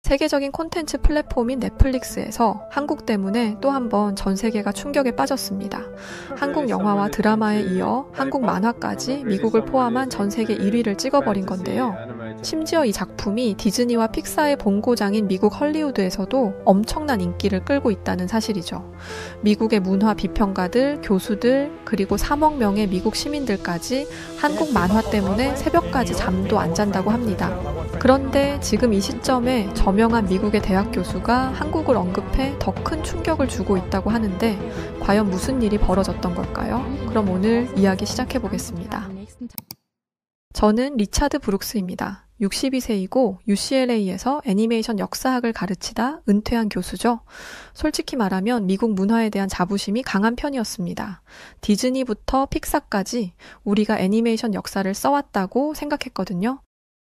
세계적인 콘텐츠 플랫폼인 넷플릭스에서 한국 때문에 또 한 번 전 세계가 충격에 빠졌습니다. 한국 영화와 드라마에 이어 한국 만화까지 미국을 포함한 전 세계 1위를 찍어버린 건데요. 심지어 이 작품이 디즈니와 픽사의 본고장인 미국 헐리우드에서도 엄청난 인기를 끌고 있다는 사실이죠. 미국의 문화 비평가들, 교수들, 그리고 3억 명의 미국 시민들까지 한국 만화 때문에 새벽까지 잠도 안 잔다고 합니다. 그런데 지금 이 시점에 저명한 미국의 대학 교수가 한국을 언급해 더 큰 충격을 주고 있다고 하는데 과연 무슨 일이 벌어졌던 걸까요? 그럼 오늘 이야기 시작해 보겠습니다. 저는 리차드 브룩스입니다. 62세이고 UCLA에서 애니메이션 역사학을 가르치다 은퇴한 교수죠. 솔직히 말하면 미국 문화에 대한 자부심이 강한 편이었습니다. 디즈니부터 픽사까지 우리가 애니메이션 역사를 써왔다고 생각했거든요.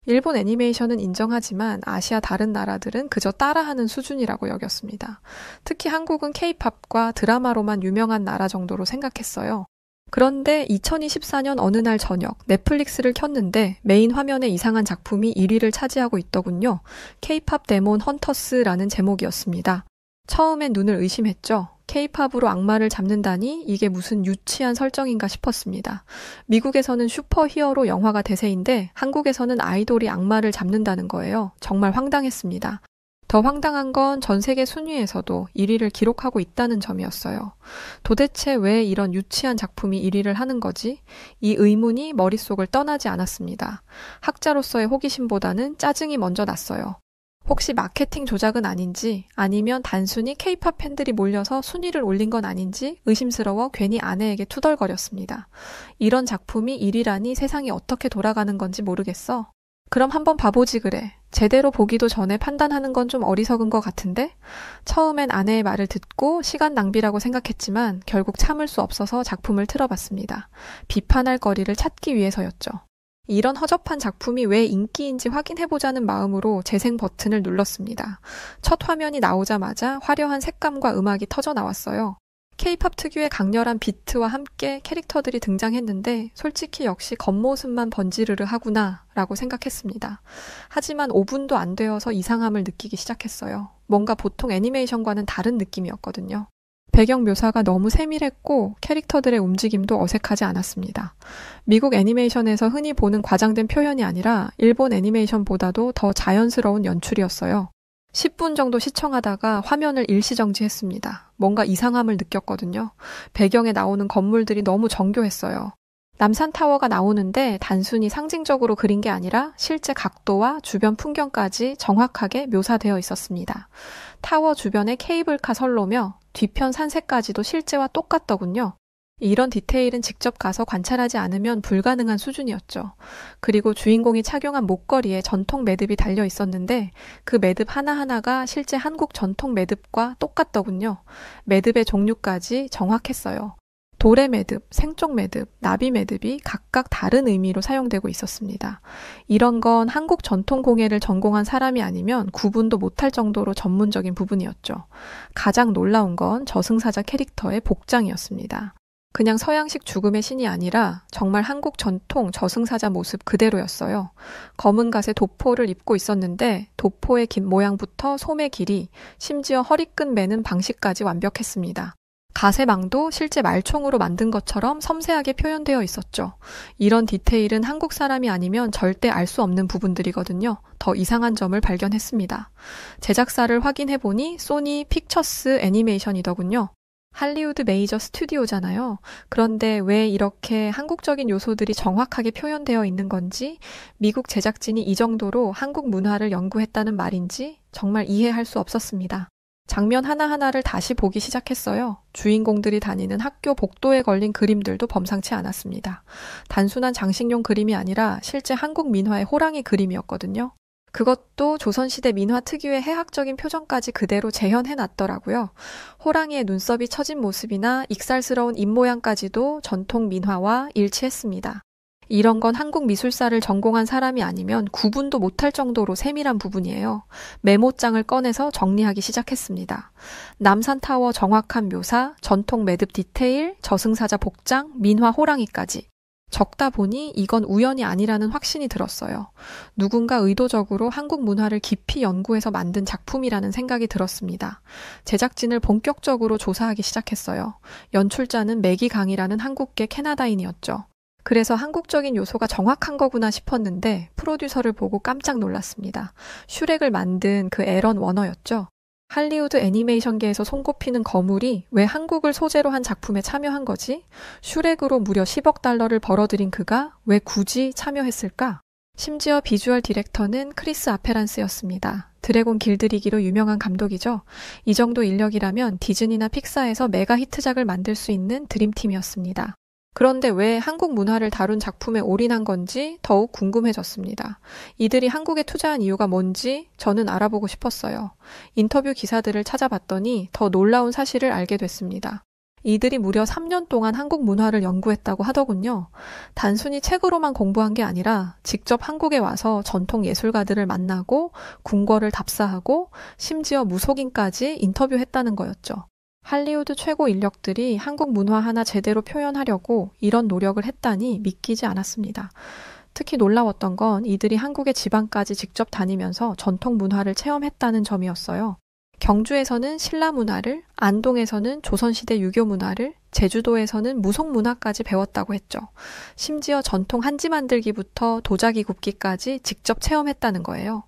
일본 애니메이션은 인정하지만 아시아 다른 나라들은 그저 따라하는 수준이라고 여겼습니다. 특히 한국은 K-팝과 드라마로만 유명한 나라 정도로 생각했어요. 그런데 2024년 어느 날 저녁 넷플릭스를 켰는데 메인 화면에 이상한 작품이 1위를 차지하고 있더군요. K-팝 데몬 헌터스라는 제목이었습니다. 처음엔 눈을 의심했죠. K-팝으로 악마를 잡는다니 이게 무슨 유치한 설정인가 싶었습니다. 미국에서는 슈퍼히어로 영화가 대세인데 한국에서는 아이돌이 악마를 잡는다는 거예요. 정말 황당했습니다. 더 황당한 건 전 세계 순위에서도 1위를 기록하고 있다는 점이었어요. 도대체 왜 이런 유치한 작품이 1위를 하는 거지? 이 의문이 머릿속을 떠나지 않았습니다. 학자로서의 호기심보다는 짜증이 먼저 났어요. 혹시 마케팅 조작은 아닌지 아니면 단순히 K-팝 팬들이 몰려서 순위를 올린 건 아닌지 의심스러워 괜히 아내에게 투덜거렸습니다. 이런 작품이 1위라니 세상이 어떻게 돌아가는 건지 모르겠어. 그럼 한번 봐보지 그래. 제대로 보기도 전에 판단하는 건 좀 어리석은 것 같은데? 처음엔 아내의 말을 듣고 시간 낭비라고 생각했지만 결국 참을 수 없어서 작품을 틀어봤습니다. 비판할 거리를 찾기 위해서였죠. 이런 허접한 작품이 왜 인기인지 확인해보자는 마음으로 재생 버튼을 눌렀습니다. 첫 화면이 나오자마자 화려한 색감과 음악이 터져 나왔어요. K-팝 특유의 강렬한 비트와 함께 캐릭터들이 등장했는데 솔직히 역시 겉모습만 번지르르 하구나 라고 생각했습니다. 하지만 5분도 안 되어서 이상함을 느끼기 시작했어요. 뭔가 보통 애니메이션과는 다른 느낌이었거든요. 배경 묘사가 너무 세밀했고 캐릭터들의 움직임도 어색하지 않았습니다. 미국 애니메이션에서 흔히 보는 과장된 표현이 아니라 일본 애니메이션보다도 더 자연스러운 연출이었어요. 10분 정도 시청하다가 화면을 일시정지했습니다. 뭔가 이상함을 느꼈거든요. 배경에 나오는 건물들이 너무 정교했어요. 남산타워가 나오는데 단순히 상징적으로 그린 게 아니라 실제 각도와 주변 풍경까지 정확하게 묘사되어 있었습니다. 타워 주변에 케이블카 선로며 뒤편 산세까지도 실제와 똑같더군요. 이런 디테일은 직접 가서 관찰하지 않으면 불가능한 수준이었죠. 그리고 주인공이 착용한 목걸이에 전통 매듭이 달려 있었는데 그 매듭 하나하나가 실제 한국 전통 매듭과 똑같더군요. 매듭의 종류까지 정확했어요. 돌의 매듭, 생쪽 매듭, 나비 매듭이 각각 다른 의미로 사용되고 있었습니다. 이런 건 한국 전통 공예를 전공한 사람이 아니면 구분도 못할 정도로 전문적인 부분이었죠. 가장 놀라운 건 저승사자 캐릭터의 복장이었습니다. 그냥 서양식 죽음의 신이 아니라 정말 한국 전통 저승사자 모습 그대로였어요. 검은 갓에 도포를 입고 있었는데 도포의 긴 모양부터 솜의 길이, 심지어 허리끈 매는 방식까지 완벽했습니다. 가세망도 실제 말총으로 만든 것처럼 섬세하게 표현되어 있었죠. 이런 디테일은 한국 사람이 아니면 절대 알 수 없는 부분들이거든요. 더 이상한 점을 발견했습니다. 제작사를 확인해보니 소니 픽처스 애니메이션이더군요. 할리우드 메이저 스튜디오잖아요. 그런데 왜 이렇게 한국적인 요소들이 정확하게 표현되어 있는 건지, 미국 제작진이 이 정도로 한국 문화를 연구했다는 말인지 정말 이해할 수 없었습니다. 장면 하나하나를 다시 보기 시작했어요. 주인공들이 다니는 학교 복도에 걸린 그림들도 범상치 않았습니다. 단순한 장식용 그림이 아니라 실제 한국 민화의 호랑이 그림이었거든요. 그것도 조선시대 민화 특유의 해학적인 표정까지 그대로 재현해놨더라고요. 호랑이의 눈썹이 처진 모습이나 익살스러운 입모양까지도 전통 민화와 일치했습니다. 이런 건 한국 미술사를 전공한 사람이 아니면 구분도 못할 정도로 세밀한 부분이에요. 메모장을 꺼내서 정리하기 시작했습니다. 남산타워 정확한 묘사, 전통 매듭 디테일, 저승사자 복장, 민화 호랑이까지. 적다 보니 이건 우연이 아니라는 확신이 들었어요. 누군가 의도적으로 한국 문화를 깊이 연구해서 만든 작품이라는 생각이 들었습니다. 제작진을 본격적으로 조사하기 시작했어요. 연출자는 매기 강이라는 한국계 캐나다인이었죠. 그래서 한국적인 요소가 정확한 거구나 싶었는데 프로듀서를 보고 깜짝 놀랐습니다. 슈렉을 만든 그 애런 워너였죠. 할리우드 애니메이션계에서 손꼽히는 거물이 왜 한국을 소재로 한 작품에 참여한 거지? 슈렉으로 무려 10억 달러를 벌어들인 그가 왜 굳이 참여했을까? 심지어 비주얼 디렉터는 크리스 아페란스였습니다. 드래곤 길들이기로 유명한 감독이죠. 이 정도 인력이라면 디즈니나 픽사에서 메가 히트작을 만들 수 있는 드림팀이었습니다. 그런데 왜 한국 문화를 다룬 작품에 올인한 건지 더욱 궁금해졌습니다. 이들이 한국에 투자한 이유가 뭔지 저는 알아보고 싶었어요. 인터뷰 기사들을 찾아봤더니 더 놀라운 사실을 알게 됐습니다. 이들이 무려 3년 동안 한국 문화를 연구했다고 하더군요. 단순히 책으로만 공부한 게 아니라 직접 한국에 와서 전통 예술가들을 만나고 궁궐을 답사하고 심지어 무속인까지 인터뷰했다는 거였죠. 할리우드 최고 인력들이 한국 문화 하나 제대로 표현하려고 이런 노력을 했다니 믿기지 않았습니다. 특히 놀라웠던 건 이들이 한국의 지방까지 직접 다니면서 전통 문화를 체험했다는 점이었어요. 경주에서는 신라 문화를, 안동에서는 조선시대 유교 문화를, 제주도에서는 무속 문화까지 배웠다고 했죠. 심지어 전통 한지 만들기부터 도자기 굽기까지 직접 체험했다는 거예요.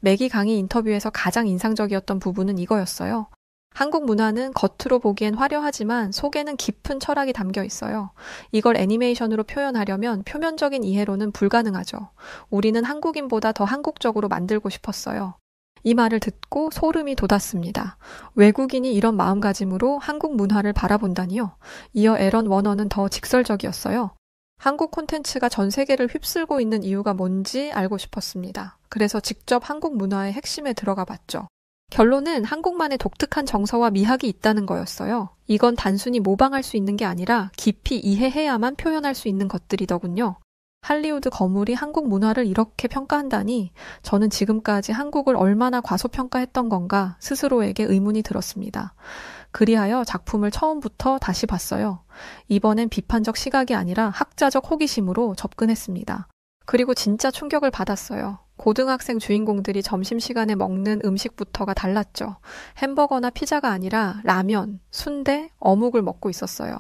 매기 강의 인터뷰에서 가장 인상적이었던 부분은 이거였어요. 한국 문화는 겉으로 보기엔 화려하지만 속에는 깊은 철학이 담겨 있어요. 이걸 애니메이션으로 표현하려면 표면적인 이해로는 불가능하죠. 우리는 한국인보다 더 한국적으로 만들고 싶었어요. 이 말을 듣고 소름이 돋았습니다. 외국인이 이런 마음가짐으로 한국 문화를 바라본다니요. 이어 애런 워너는 더 직설적이었어요. 한국 콘텐츠가 전 세계를 휩쓸고 있는 이유가 뭔지 알고 싶었습니다. 그래서 직접 한국 문화의 핵심에 들어가 봤죠. 결론은 한국만의 독특한 정서와 미학이 있다는 거였어요. 이건 단순히 모방할 수 있는 게 아니라 깊이 이해해야만 표현할 수 있는 것들이더군요. 할리우드 거물이 한국 문화를 이렇게 평가한다니 저는 지금까지 한국을 얼마나 과소평가했던 건가 스스로에게 의문이 들었습니다. 그리하여 작품을 처음부터 다시 봤어요. 이번엔 비판적 시각이 아니라 학자적 호기심으로 접근했습니다. 그리고 진짜 충격을 받았어요. 고등학생 주인공들이 점심시간에 먹는 음식부터가 달랐죠. 햄버거나 피자가 아니라 라면, 순대, 어묵을 먹고 있었어요.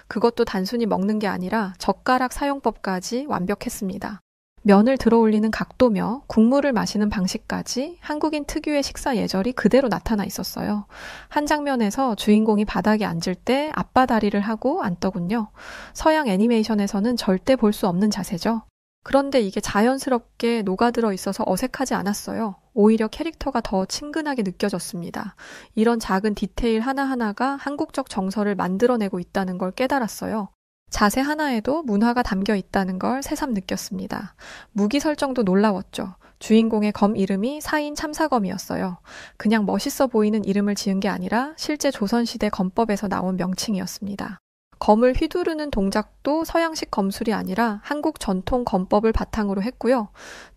그것도 단순히 먹는 게 아니라 젓가락 사용법까지 완벽했습니다. 면을 들어올리는 각도며 국물을 마시는 방식까지 한국인 특유의 식사 예절이 그대로 나타나 있었어요. 한 장면에서 주인공이 바닥에 앉을 때 앞바다리를 하고 앉더군요. 서양 애니메이션에서는 절대 볼 수 없는 자세죠. 그런데 이게 자연스럽게 녹아들어 있어서 어색하지 않았어요. 오히려 캐릭터가 더 친근하게 느껴졌습니다. 이런 작은 디테일 하나하나가 한국적 정서를 만들어내고 있다는 걸 깨달았어요. 자세 하나에도 문화가 담겨 있다는 걸 새삼 느꼈습니다. 무기 설정도 놀라웠죠. 주인공의 검 이름이 사인 참사검이었어요. 그냥 멋있어 보이는 이름을 지은 게 아니라 실제 조선시대 검법에서 나온 명칭이었습니다. 검을 휘두르는 동작도 서양식 검술이 아니라 한국 전통 검법을 바탕으로 했고요.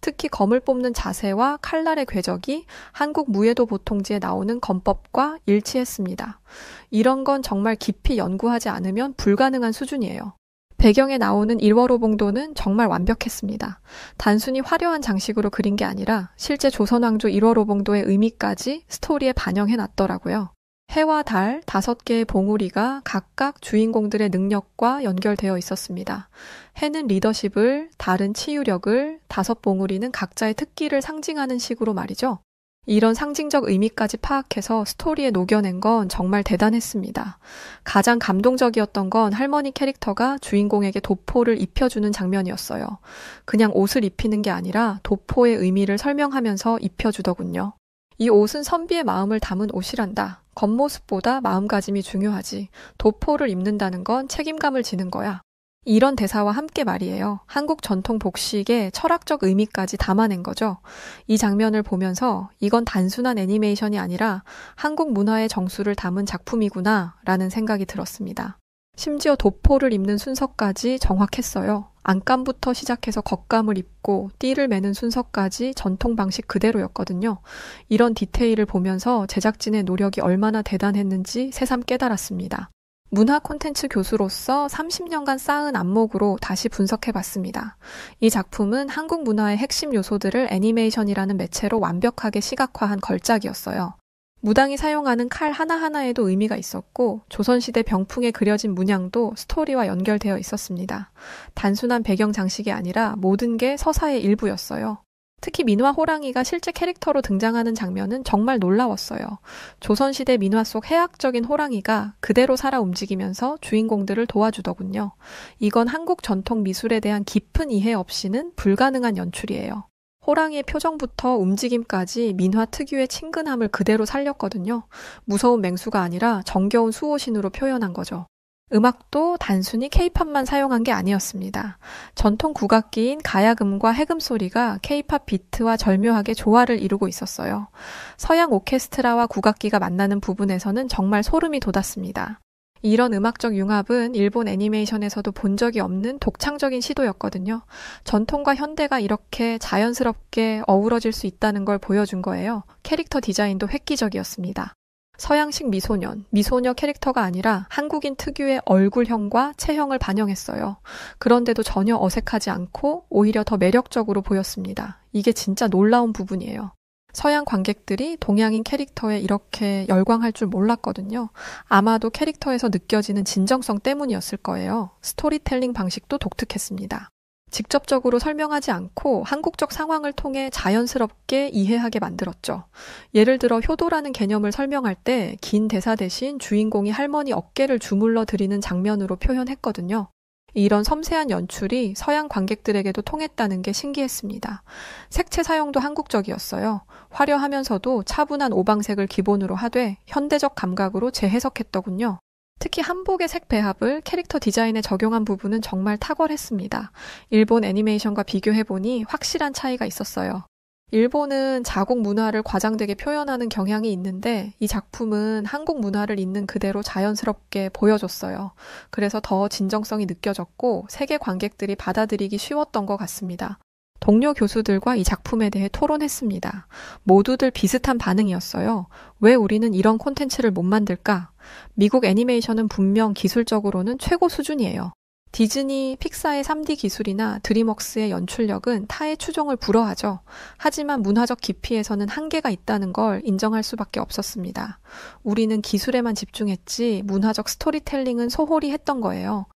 특히 검을 뽑는 자세와 칼날의 궤적이 한국 무예도 보통지에 나오는 검법과 일치했습니다. 이런 건 정말 깊이 연구하지 않으면 불가능한 수준이에요. 배경에 나오는 일월호봉도는 정말 완벽했습니다. 단순히 화려한 장식으로 그린 게 아니라 실제 조선왕조 일월호봉도의 의미까지 스토리에 반영해놨더라고요. 해와 달 5개의 봉우리가 각각 주인공들의 능력과 연결되어 있었습니다. 해는 리더십을, 달은 치유력을, 5봉우리는 각자의 특기를 상징하는 식으로 말이죠. 이런 상징적 의미까지 파악해서 스토리에 녹여낸 건 정말 대단했습니다. 가장 감동적이었던 건 할머니 캐릭터가 주인공에게 도포를 입혀주는 장면이었어요. 그냥 옷을 입히는 게 아니라 도포의 의미를 설명하면서 입혀주더군요. 이 옷은 선비의 마음을 담은 옷이란다. 겉모습보다 마음가짐이 중요하지. 도포를 입는다는 건 책임감을 지는 거야. 이런 대사와 함께 말이에요. 한국 전통 복식의 철학적 의미까지 담아낸 거죠. 이 장면을 보면서 이건 단순한 애니메이션이 아니라 한국 문화의 정수를 담은 작품이구나 라는 생각이 들었습니다. 심지어 도포를 입는 순서까지 정확했어요. 안감부터 시작해서 겉감을 입고 띠를 매는 순서까지 전통 방식 그대로였거든요. 이런 디테일을 보면서 제작진의 노력이 얼마나 대단했는지 새삼 깨달았습니다. 문화 콘텐츠 교수로서 30년간 쌓은 안목으로 다시 분석해봤습니다. 이 작품은 한국 문화의 핵심 요소들을 애니메이션이라는 매체로 완벽하게 시각화한 걸작이었어요. 무당이 사용하는 칼 하나하나에도 의미가 있었고 조선시대 병풍에 그려진 문양도 스토리와 연결되어 있었습니다. 단순한 배경 장식이 아니라 모든 게 서사의 일부였어요. 특히 민화 호랑이가 실제 캐릭터로 등장하는 장면은 정말 놀라웠어요. 조선시대 민화 속 해학적인 호랑이가 그대로 살아 움직이면서 주인공들을 도와주더군요. 이건 한국 전통 미술에 대한 깊은 이해 없이는 불가능한 연출이에요. 호랑이의 표정부터 움직임까지 민화 특유의 친근함을 그대로 살렸거든요. 무서운 맹수가 아니라 정겨운 수호신으로 표현한 거죠. 음악도 단순히 케이팝만 사용한 게 아니었습니다. 전통 국악기인 가야금과 해금 소리가 케이팝 비트와 절묘하게 조화를 이루고 있었어요. 서양 오케스트라와 국악기가 만나는 부분에서는 정말 소름이 돋았습니다. 이런 음악적 융합은 일본 애니메이션에서도 본 적이 없는 독창적인 시도였거든요. 전통과 현대가 이렇게 자연스럽게 어우러질 수 있다는 걸 보여준 거예요. 캐릭터 디자인도 획기적이었습니다. 서양식 미소녀 캐릭터가 아니라 한국인 특유의 얼굴형과 체형을 반영했어요. 그런데도 전혀 어색하지 않고 오히려 더 매력적으로 보였습니다. 이게 진짜 놀라운 부분이에요. 서양 관객들이 동양인 캐릭터에 이렇게 열광할 줄 몰랐거든요. 아마도 캐릭터에서 느껴지는 진정성 때문이었을 거예요. 스토리텔링 방식도 독특했습니다. 직접적으로 설명하지 않고 한국적 상황을 통해 자연스럽게 이해하게 만들었죠. 예를 들어 효도라는 개념을 설명할 때 긴 대사 대신 주인공이 할머니 어깨를 주물러 드리는 장면으로 표현했거든요. 이런 섬세한 연출이 서양 관객들에게도 통했다는 게 신기했습니다. 색채 사용도 한국적이었어요. 화려하면서도 차분한 오방색을 기본으로 하되 현대적 감각으로 재해석했더군요. 특히 한복의 색 배합을 캐릭터 디자인에 적용한 부분은 정말 탁월했습니다. 일본 애니메이션과 비교해보니 확실한 차이가 있었어요. 일본은 자국 문화를 과장되게 표현하는 경향이 있는데 이 작품은 한국 문화를 있는 그대로 자연스럽게 보여줬어요. 그래서 더 진정성이 느껴졌고 세계 관객들이 받아들이기 쉬웠던 것 같습니다. 동료 교수들과 이 작품에 대해 토론했습니다. 모두들 비슷한 반응이었어요. 왜 우리는 이런 콘텐츠를 못 만들까? 미국 애니메이션은 분명 기술적으로는 최고 수준이에요. 디즈니, 픽사의 3D 기술이나 드림웍스의 연출력은 타의 추종을 불허하죠. 하지만 문화적 깊이에서는 한계가 있다는 걸 인정할 수밖에 없었습니다. 우리는 기술에만 집중했지 문화적 스토리텔링은 소홀히 했던 거예요.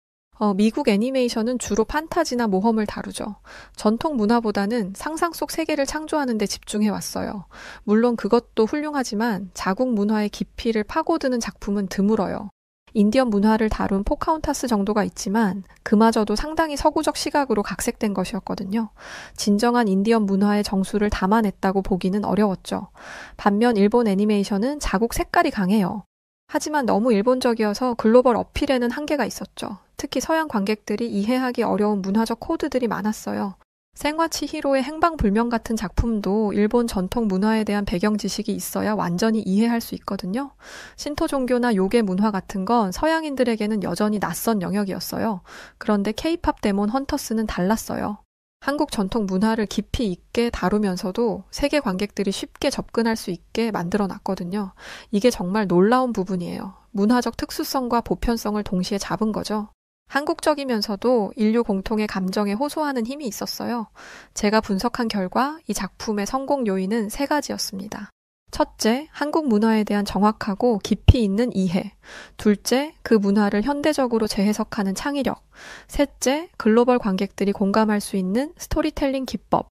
미국 애니메이션은 주로 판타지나 모험을 다루죠. 전통 문화보다는 상상 속 세계를 창조하는 데 집중해왔어요. 물론 그것도 훌륭하지만 자국 문화의 깊이를 파고드는 작품은 드물어요. 인디언 문화를 다룬 포카혼타스 정도가 있지만 그마저도 상당히 서구적 시각으로 각색된 것이었거든요. 진정한 인디언 문화의 정수를 담아냈다고 보기는 어려웠죠. 반면 일본 애니메이션은 자국 색깔이 강해요. 하지만 너무 일본적이어서 글로벌 어필에는 한계가 있었죠. 특히 서양 관객들이 이해하기 어려운 문화적 코드들이 많았어요. 생화치 히로의 행방불명 같은 작품도 일본 전통 문화에 대한 배경 지식이 있어야 완전히 이해할 수 있거든요. 신토 종교나 요괴 문화 같은 건 서양인들에게는 여전히 낯선 영역이었어요. 그런데 K-팝 데몬 헌터스는 달랐어요. 한국 전통 문화를 깊이 있게 다루면서도 세계 관객들이 쉽게 접근할 수 있게 만들어 놨거든요. 이게 정말 놀라운 부분이에요. 문화적 특수성과 보편성을 동시에 잡은 거죠. 한국적이면서도 인류 공통의 감정에 호소하는 힘이 있었어요. 제가 분석한 결과 이 작품의 성공 요인은 3가지였습니다. 첫째, 한국 문화에 대한 정확하고 깊이 있는 이해. 둘째, 그 문화를 현대적으로 재해석하는 창의력. 셋째, 글로벌 관객들이 공감할 수 있는 스토리텔링 기법.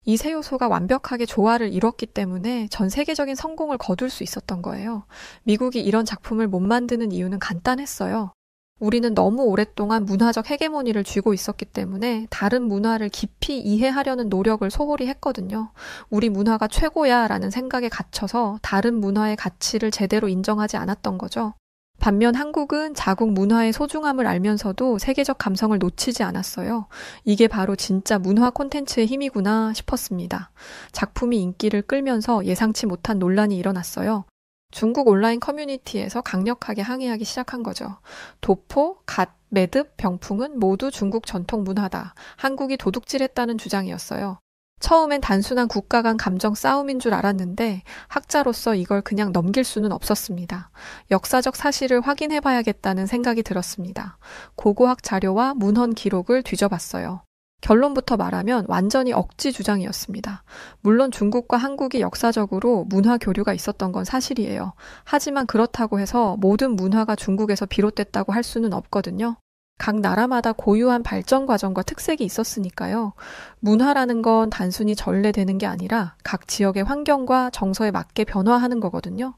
이 3요소가 완벽하게 조화를 이뤘기 때문에 전 세계적인 성공을 거둘 수 있었던 거예요. 미국이 이런 작품을 못 만드는 이유는 간단했어요. 우리는 너무 오랫동안 문화적 헤게모니를 쥐고 있었기 때문에 다른 문화를 깊이 이해하려는 노력을 소홀히 했거든요. 우리 문화가 최고야 라는 생각에 갇혀서 다른 문화의 가치를 제대로 인정하지 않았던 거죠. 반면 한국은 자국 문화의 소중함을 알면서도 세계적 감성을 놓치지 않았어요. 이게 바로 진짜 문화 콘텐츠의 힘이구나 싶었습니다. 작품이 인기를 끌면서 예상치 못한 논란이 일어났어요. 중국 온라인 커뮤니티에서 강력하게 항의하기 시작한 거죠. 도포, 갓, 매듭, 병풍은 모두 중국 전통 문화다. 한국이 도둑질했다는 주장이었어요. 처음엔 단순한 국가 간 감정 싸움인 줄 알았는데 학자로서 이걸 그냥 넘길 수는 없었습니다. 역사적 사실을 확인해 봐야겠다는 생각이 들었습니다. 고고학 자료와 문헌 기록을 뒤져봤어요. 결론부터 말하면 완전히 억지 주장이었습니다. 물론 중국과 한국이 역사적으로 문화 교류가 있었던 건 사실이에요. 하지만 그렇다고 해서 모든 문화가 중국에서 비롯됐다고 할 수는 없거든요. 각 나라마다 고유한 발전 과정과 특색이 있었으니까요. 문화라는 건 단순히 전래되는 게 아니라 각 지역의 환경과 정서에 맞게 변화하는 거거든요.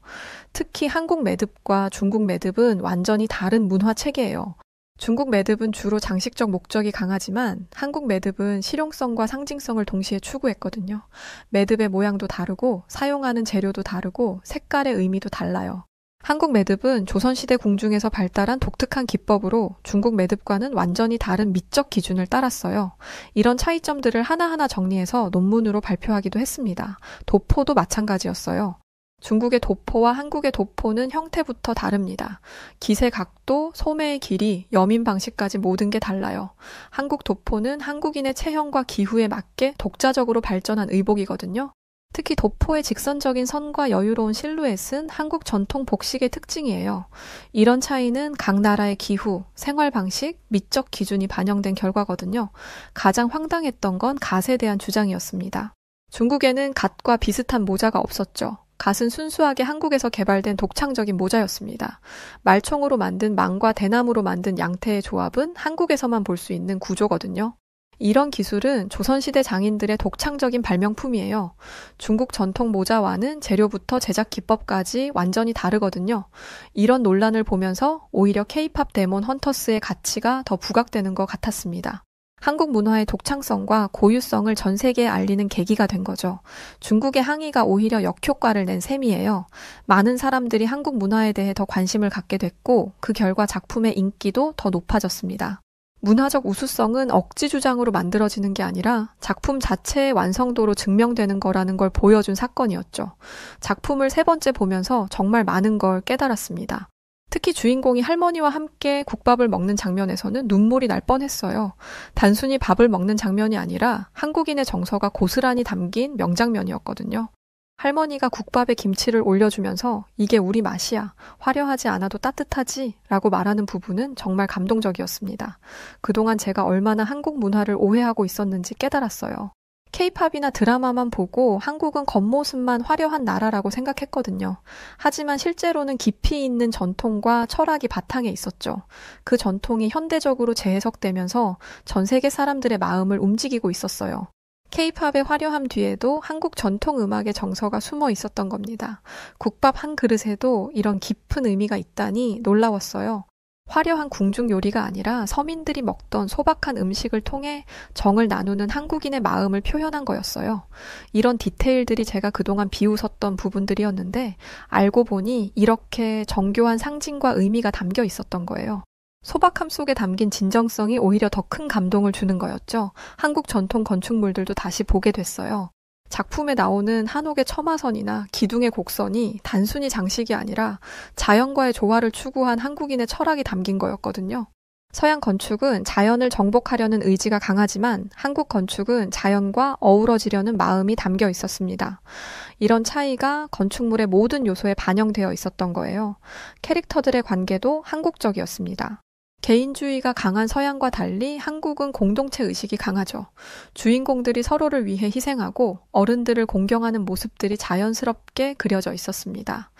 특히 한국 매듭과 중국 매듭은 완전히 다른 문화 체계예요. 중국 매듭은 주로 장식적 목적이 강하지만 한국 매듭은 실용성과 상징성을 동시에 추구했거든요. 매듭의 모양도 다르고 사용하는 재료도 다르고 색깔의 의미도 달라요. 한국 매듭은 조선시대 궁중에서 발달한 독특한 기법으로 중국 매듭과는 완전히 다른 미적 기준을 따랐어요. 이런 차이점들을 하나하나 정리해서 논문으로 발표하기도 했습니다. 도포도 마찬가지였어요. 중국의 도포와 한국의 도포는 형태부터 다릅니다. 기세 각도, 소매의 길이, 여민 방식까지 모든 게 달라요. 한국 도포는 한국인의 체형과 기후에 맞게 독자적으로 발전한 의복이거든요. 특히 도포의 직선적인 선과 여유로운 실루엣은 한국 전통 복식의 특징이에요. 이런 차이는 각 나라의 기후, 생활 방식, 미적 기준이 반영된 결과거든요. 가장 황당했던 건 갓에 대한 주장이었습니다. 중국에는 갓과 비슷한 모자가 없었죠. 갓은 순수하게 한국에서 개발된 독창적인 모자였습니다. 말총으로 만든 망과 대나무로 만든 양태의 조합은 한국에서만 볼 수 있는 구조거든요. 이런 기술은 조선시대 장인들의 독창적인 발명품이에요. 중국 전통 모자와는 재료부터 제작 기법까지 완전히 다르거든요. 이런 논란을 보면서 오히려 K-팝 데몬 헌터스의 가치가 더 부각되는 것 같았습니다. 한국 문화의 독창성과 고유성을 전 세계에 알리는 계기가 된 거죠. 중국의 항의가 오히려 역효과를 낸 셈이에요. 많은 사람들이 한국 문화에 대해 더 관심을 갖게 됐고 그 결과 작품의 인기도 더 높아졌습니다. 문화적 우수성은 억지 주장으로 만들어지는 게 아니라 작품 자체의 완성도로 증명되는 거라는 걸 보여준 사건이었죠. 작품을 세 번째 보면서 정말 많은 걸 깨달았습니다. 특히 주인공이 할머니와 함께 국밥을 먹는 장면에서는 눈물이 날 뻔했어요. 단순히 밥을 먹는 장면이 아니라 한국인의 정서가 고스란히 담긴 명장면이었거든요. 할머니가 국밥에 김치를 올려주면서 이게 우리 맛이야. 화려하지 않아도 따뜻하지? 라고 말하는 부분은 정말 감동적이었습니다. 그동안 제가 얼마나 한국 문화를 오해하고 있었는지 깨달았어요. K-팝이나 드라마만 보고 한국은 겉모습만 화려한 나라라고 생각했거든요. 하지만 실제로는 깊이 있는 전통과 철학이 바탕에 있었죠. 그 전통이 현대적으로 재해석되면서 전 세계 사람들의 마음을 움직이고 있었어요. K-팝의 화려함 뒤에도 한국 전통 음악의 정서가 숨어 있었던 겁니다. 국밥 한 그릇에도 이런 깊은 의미가 있다니 놀라웠어요. 화려한 궁중 요리가 아니라 서민들이 먹던 소박한 음식을 통해 정을 나누는 한국인의 마음을 표현한 거였어요. 이런 디테일들이 제가 그동안 비웃었던 부분들이었는데 알고 보니 이렇게 정교한 상징과 의미가 담겨 있었던 거예요. 소박함 속에 담긴 진정성이 오히려 더 큰 감동을 주는 거였죠. 한국 전통 건축물들도 다시 보게 됐어요. 작품에 나오는 한옥의 처마선이나 기둥의 곡선이 단순히 장식이 아니라 자연과의 조화를 추구한 한국인의 철학이 담긴 거였거든요. 서양 건축은 자연을 정복하려는 의지가 강하지만 한국 건축은 자연과 어우러지려는 마음이 담겨 있었습니다. 이런 차이가 건축물의 모든 요소에 반영되어 있었던 거예요. 캐릭터들의 관계도 한국적이었습니다. 개인주의가 강한 서양과 달리 한국은 공동체 의식이 강하죠. 주인공들이 서로를 위해 희생하고 어른들을 공경하는 모습들이 자연스럽게 그려져 있었습니다.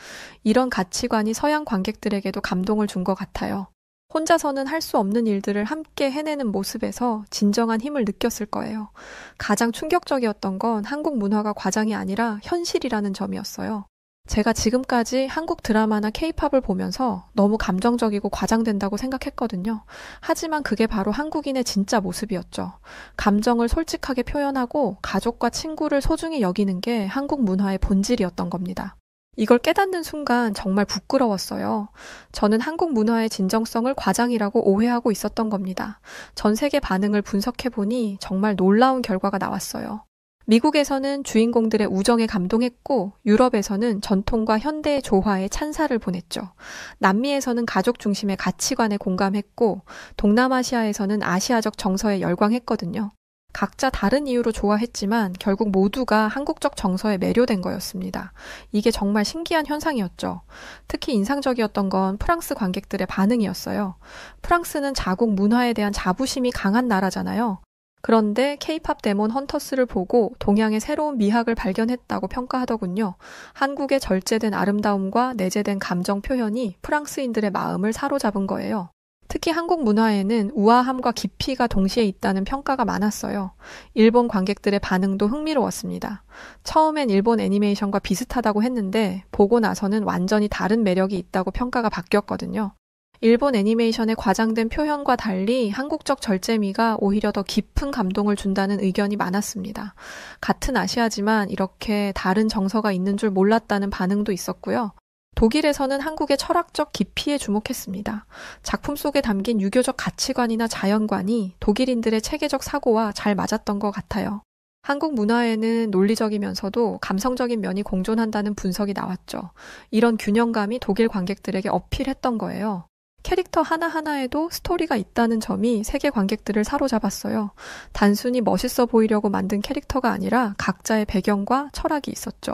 이런 가치관이 서양 관객들에게도 감동을 준 것 같아요. 혼자서는 할 수 없는 일들을 함께 해내는 모습에서 진정한 힘을 느꼈을 거예요. 가장 충격적이었던 건 한국 문화가 과장이 아니라 현실이라는 점이었어요. 제가 지금까지 한국 드라마나 K-팝을 보면서 너무 감정적이고 과장된다고 생각했거든요. 하지만 그게 바로 한국인의 진짜 모습이었죠. 감정을 솔직하게 표현하고 가족과 친구를 소중히 여기는 게 한국 문화의 본질이었던 겁니다. 이걸 깨닫는 순간 정말 부끄러웠어요. 저는 한국 문화의 진정성을 과장이라고 오해하고 있었던 겁니다. 전 세계 반응을 분석해보니 정말 놀라운 결과가 나왔어요. 미국에서는 주인공들의 우정에 감동했고 유럽에서는 전통과 현대의 조화에 찬사를 보냈죠. 남미에서는 가족 중심의 가치관에 공감했고 동남아시아에서는 아시아적 정서에 열광했거든요. 각자 다른 이유로 좋아했지만 결국 모두가 한국적 정서에 매료된 거였습니다. 이게 정말 신기한 현상이었죠. 특히 인상적이었던 건 프랑스 관객들의 반응이었어요. 프랑스는 자국 문화에 대한 자부심이 강한 나라잖아요. 그런데 K-팝 데몬 헌터스를 보고 동양의 새로운 미학을 발견했다고 평가하더군요. 한국의 절제된 아름다움과 내재된 감정 표현이 프랑스인들의 마음을 사로잡은 거예요. 특히 한국 문화에는 우아함과 깊이가 동시에 있다는 평가가 많았어요. 일본 관객들의 반응도 흥미로웠습니다. 처음엔 일본 애니메이션과 비슷하다고 했는데 보고 나서는 완전히 다른 매력이 있다고 평가가 바뀌었거든요. 일본 애니메이션의 과장된 표현과 달리 한국적 절제미가 오히려 더 깊은 감동을 준다는 의견이 많았습니다. 같은 아시아지만 이렇게 다른 정서가 있는 줄 몰랐다는 반응도 있었고요. 독일에서는 한국의 철학적 깊이에 주목했습니다. 작품 속에 담긴 유교적 가치관이나 자연관이 독일인들의 체계적 사고와 잘 맞았던 것 같아요. 한국 문화에는 논리적이면서도 감성적인 면이 공존한다는 분석이 나왔죠. 이런 균형감이 독일 관객들에게 어필했던 거예요. 캐릭터 하나하나에도 스토리가 있다는 점이 세계 관객들을 사로잡았어요. 단순히 멋있어 보이려고 만든 캐릭터가 아니라 각자의 배경과 철학이 있었죠.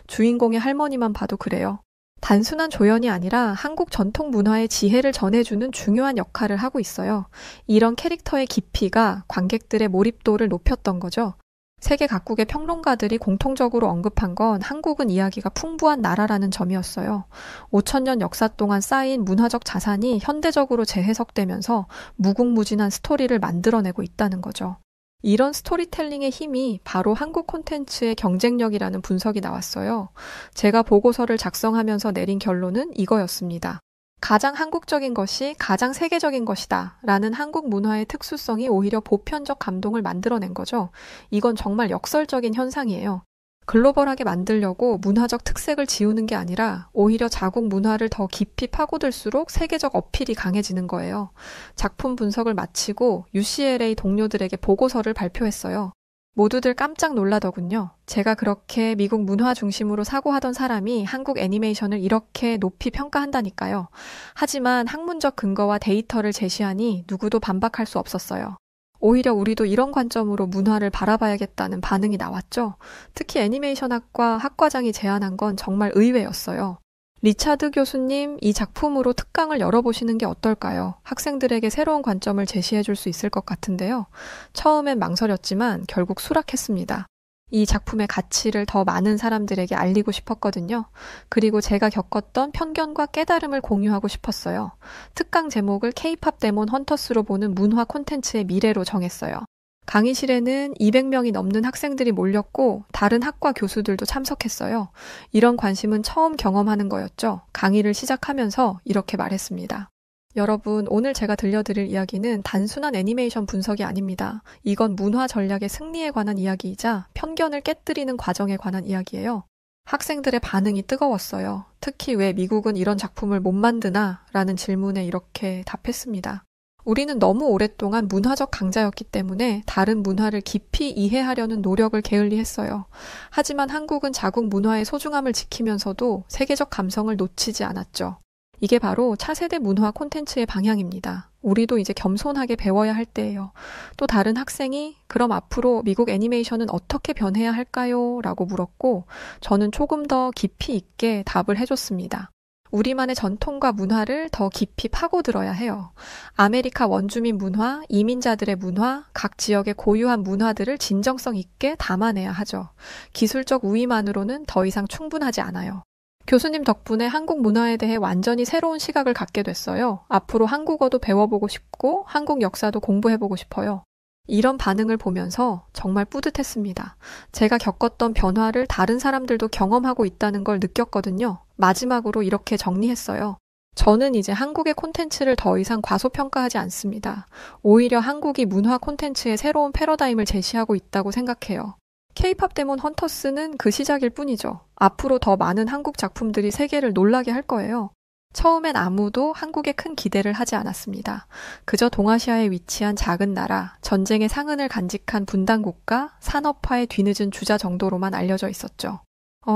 주인공의 할머니만 봐도 그래요. 단순한 조연이 아니라 한국 전통 문화의 지혜를 전해주는 중요한 역할을 하고 있어요. 이런 캐릭터의 깊이가 관객들의 몰입도를 높였던 거죠. 세계 각국의 평론가들이 공통적으로 언급한 건 한국은 이야기가 풍부한 나라라는 점이었어요. 5,000년 역사 동안 쌓인 문화적 자산이 현대적으로 재해석되면서 무궁무진한 스토리를 만들어내고 있다는 거죠. 이런 스토리텔링의 힘이 바로 한국 콘텐츠의 경쟁력이라는 분석이 나왔어요. 제가 보고서를 작성하면서 내린 결론은 이거였습니다. 가장 한국적인 것이 가장 세계적인 것이다 라는 한국 문화의 특수성이 오히려 보편적 감동을 만들어낸 거죠. 이건 정말 역설적인 현상이에요. 글로벌하게 만들려고 문화적 특색을 지우는 게 아니라 오히려 자국 문화를 더 깊이 파고들수록 세계적 어필이 강해지는 거예요. 작품 분석을 마치고 UCLA 동료들에게 보고서를 발표했어요. 모두들 깜짝 놀라더군요. 제가 그렇게 미국 문화 중심으로 사고하던 사람이 한국 애니메이션을 이렇게 높이 평가한다니까요. 하지만 학문적 근거와 데이터를 제시하니 누구도 반박할 수 없었어요. 오히려 우리도 이런 관점으로 문화를 바라봐야겠다는 반응이 나왔죠. 특히 애니메이션학과 학과장이 제안한 건 정말 의외였어요. 리차드 교수님, 이 작품으로 특강을 열어보시는 게 어떨까요? 학생들에게 새로운 관점을 제시해 줄 수 있을 것 같은데요. 처음엔 망설였지만 결국 수락했습니다. 이 작품의 가치를 더 많은 사람들에게 알리고 싶었거든요. 그리고 제가 겪었던 편견과 깨달음을 공유하고 싶었어요. 특강 제목을 K-팝 데몬 헌터스로 보는 문화 콘텐츠의 미래로 정했어요. 강의실에는 200명이 넘는 학생들이 몰렸고 다른 학과 교수들도 참석했어요. 이런 관심은 처음 경험하는 거였죠. 강의를 시작하면서 이렇게 말했습니다. 여러분, 오늘 제가 들려드릴 이야기는 단순한 애니메이션 분석이 아닙니다. 이건 문화 전략의 승리에 관한 이야기이자 편견을 깨뜨리는 과정에 관한 이야기예요. 학생들의 반응이 뜨거웠어요. 특히 왜 미국은 이런 작품을 못 만드나? 라는 질문에 이렇게 답했습니다. 우리는 너무 오랫동안 문화적 강자였기 때문에 다른 문화를 깊이 이해하려는 노력을 게을리했어요. 하지만 한국은 자국 문화의 소중함을 지키면서도 세계적 감성을 놓치지 않았죠. 이게 바로 차세대 문화 콘텐츠의 방향입니다. 우리도 이제 겸손하게 배워야 할 때예요. 또 다른 학생이 그럼 앞으로 미국 애니메이션은 어떻게 변해야 할까요? 라고 물었고 저는 조금 더 깊이 있게 답을 해줬습니다. 우리만의 전통과 문화를 더 깊이 파고들어야 해요. 아메리카 원주민 문화, 이민자들의 문화, 각 지역의 고유한 문화들을 진정성 있게 담아내야 하죠. 기술적 우위만으로는 더 이상 충분하지 않아요. 교수님 덕분에 한국 문화에 대해 완전히 새로운 시각을 갖게 됐어요. 앞으로 한국어도 배워보고 싶고 한국 역사도 공부해보고 싶어요. 이런 반응을 보면서 정말 뿌듯했습니다. 제가 겪었던 변화를 다른 사람들도 경험하고 있다는 걸 느꼈거든요. 마지막으로 이렇게 정리했어요. 저는 이제 한국의 콘텐츠를 더 이상 과소평가하지 않습니다. 오히려 한국이 문화 콘텐츠의 새로운 패러다임을 제시하고 있다고 생각해요. K-팝 데몬 헌터스는 그 시작일 뿐이죠. 앞으로 더 많은 한국 작품들이 세계를 놀라게 할 거예요. 처음엔 아무도 한국에 큰 기대를 하지 않았습니다. 그저 동아시아에 위치한 작은 나라, 전쟁의 상흔을 간직한 분단 국가, 산업화에 뒤늦은 주자 정도로만 알려져 있었죠.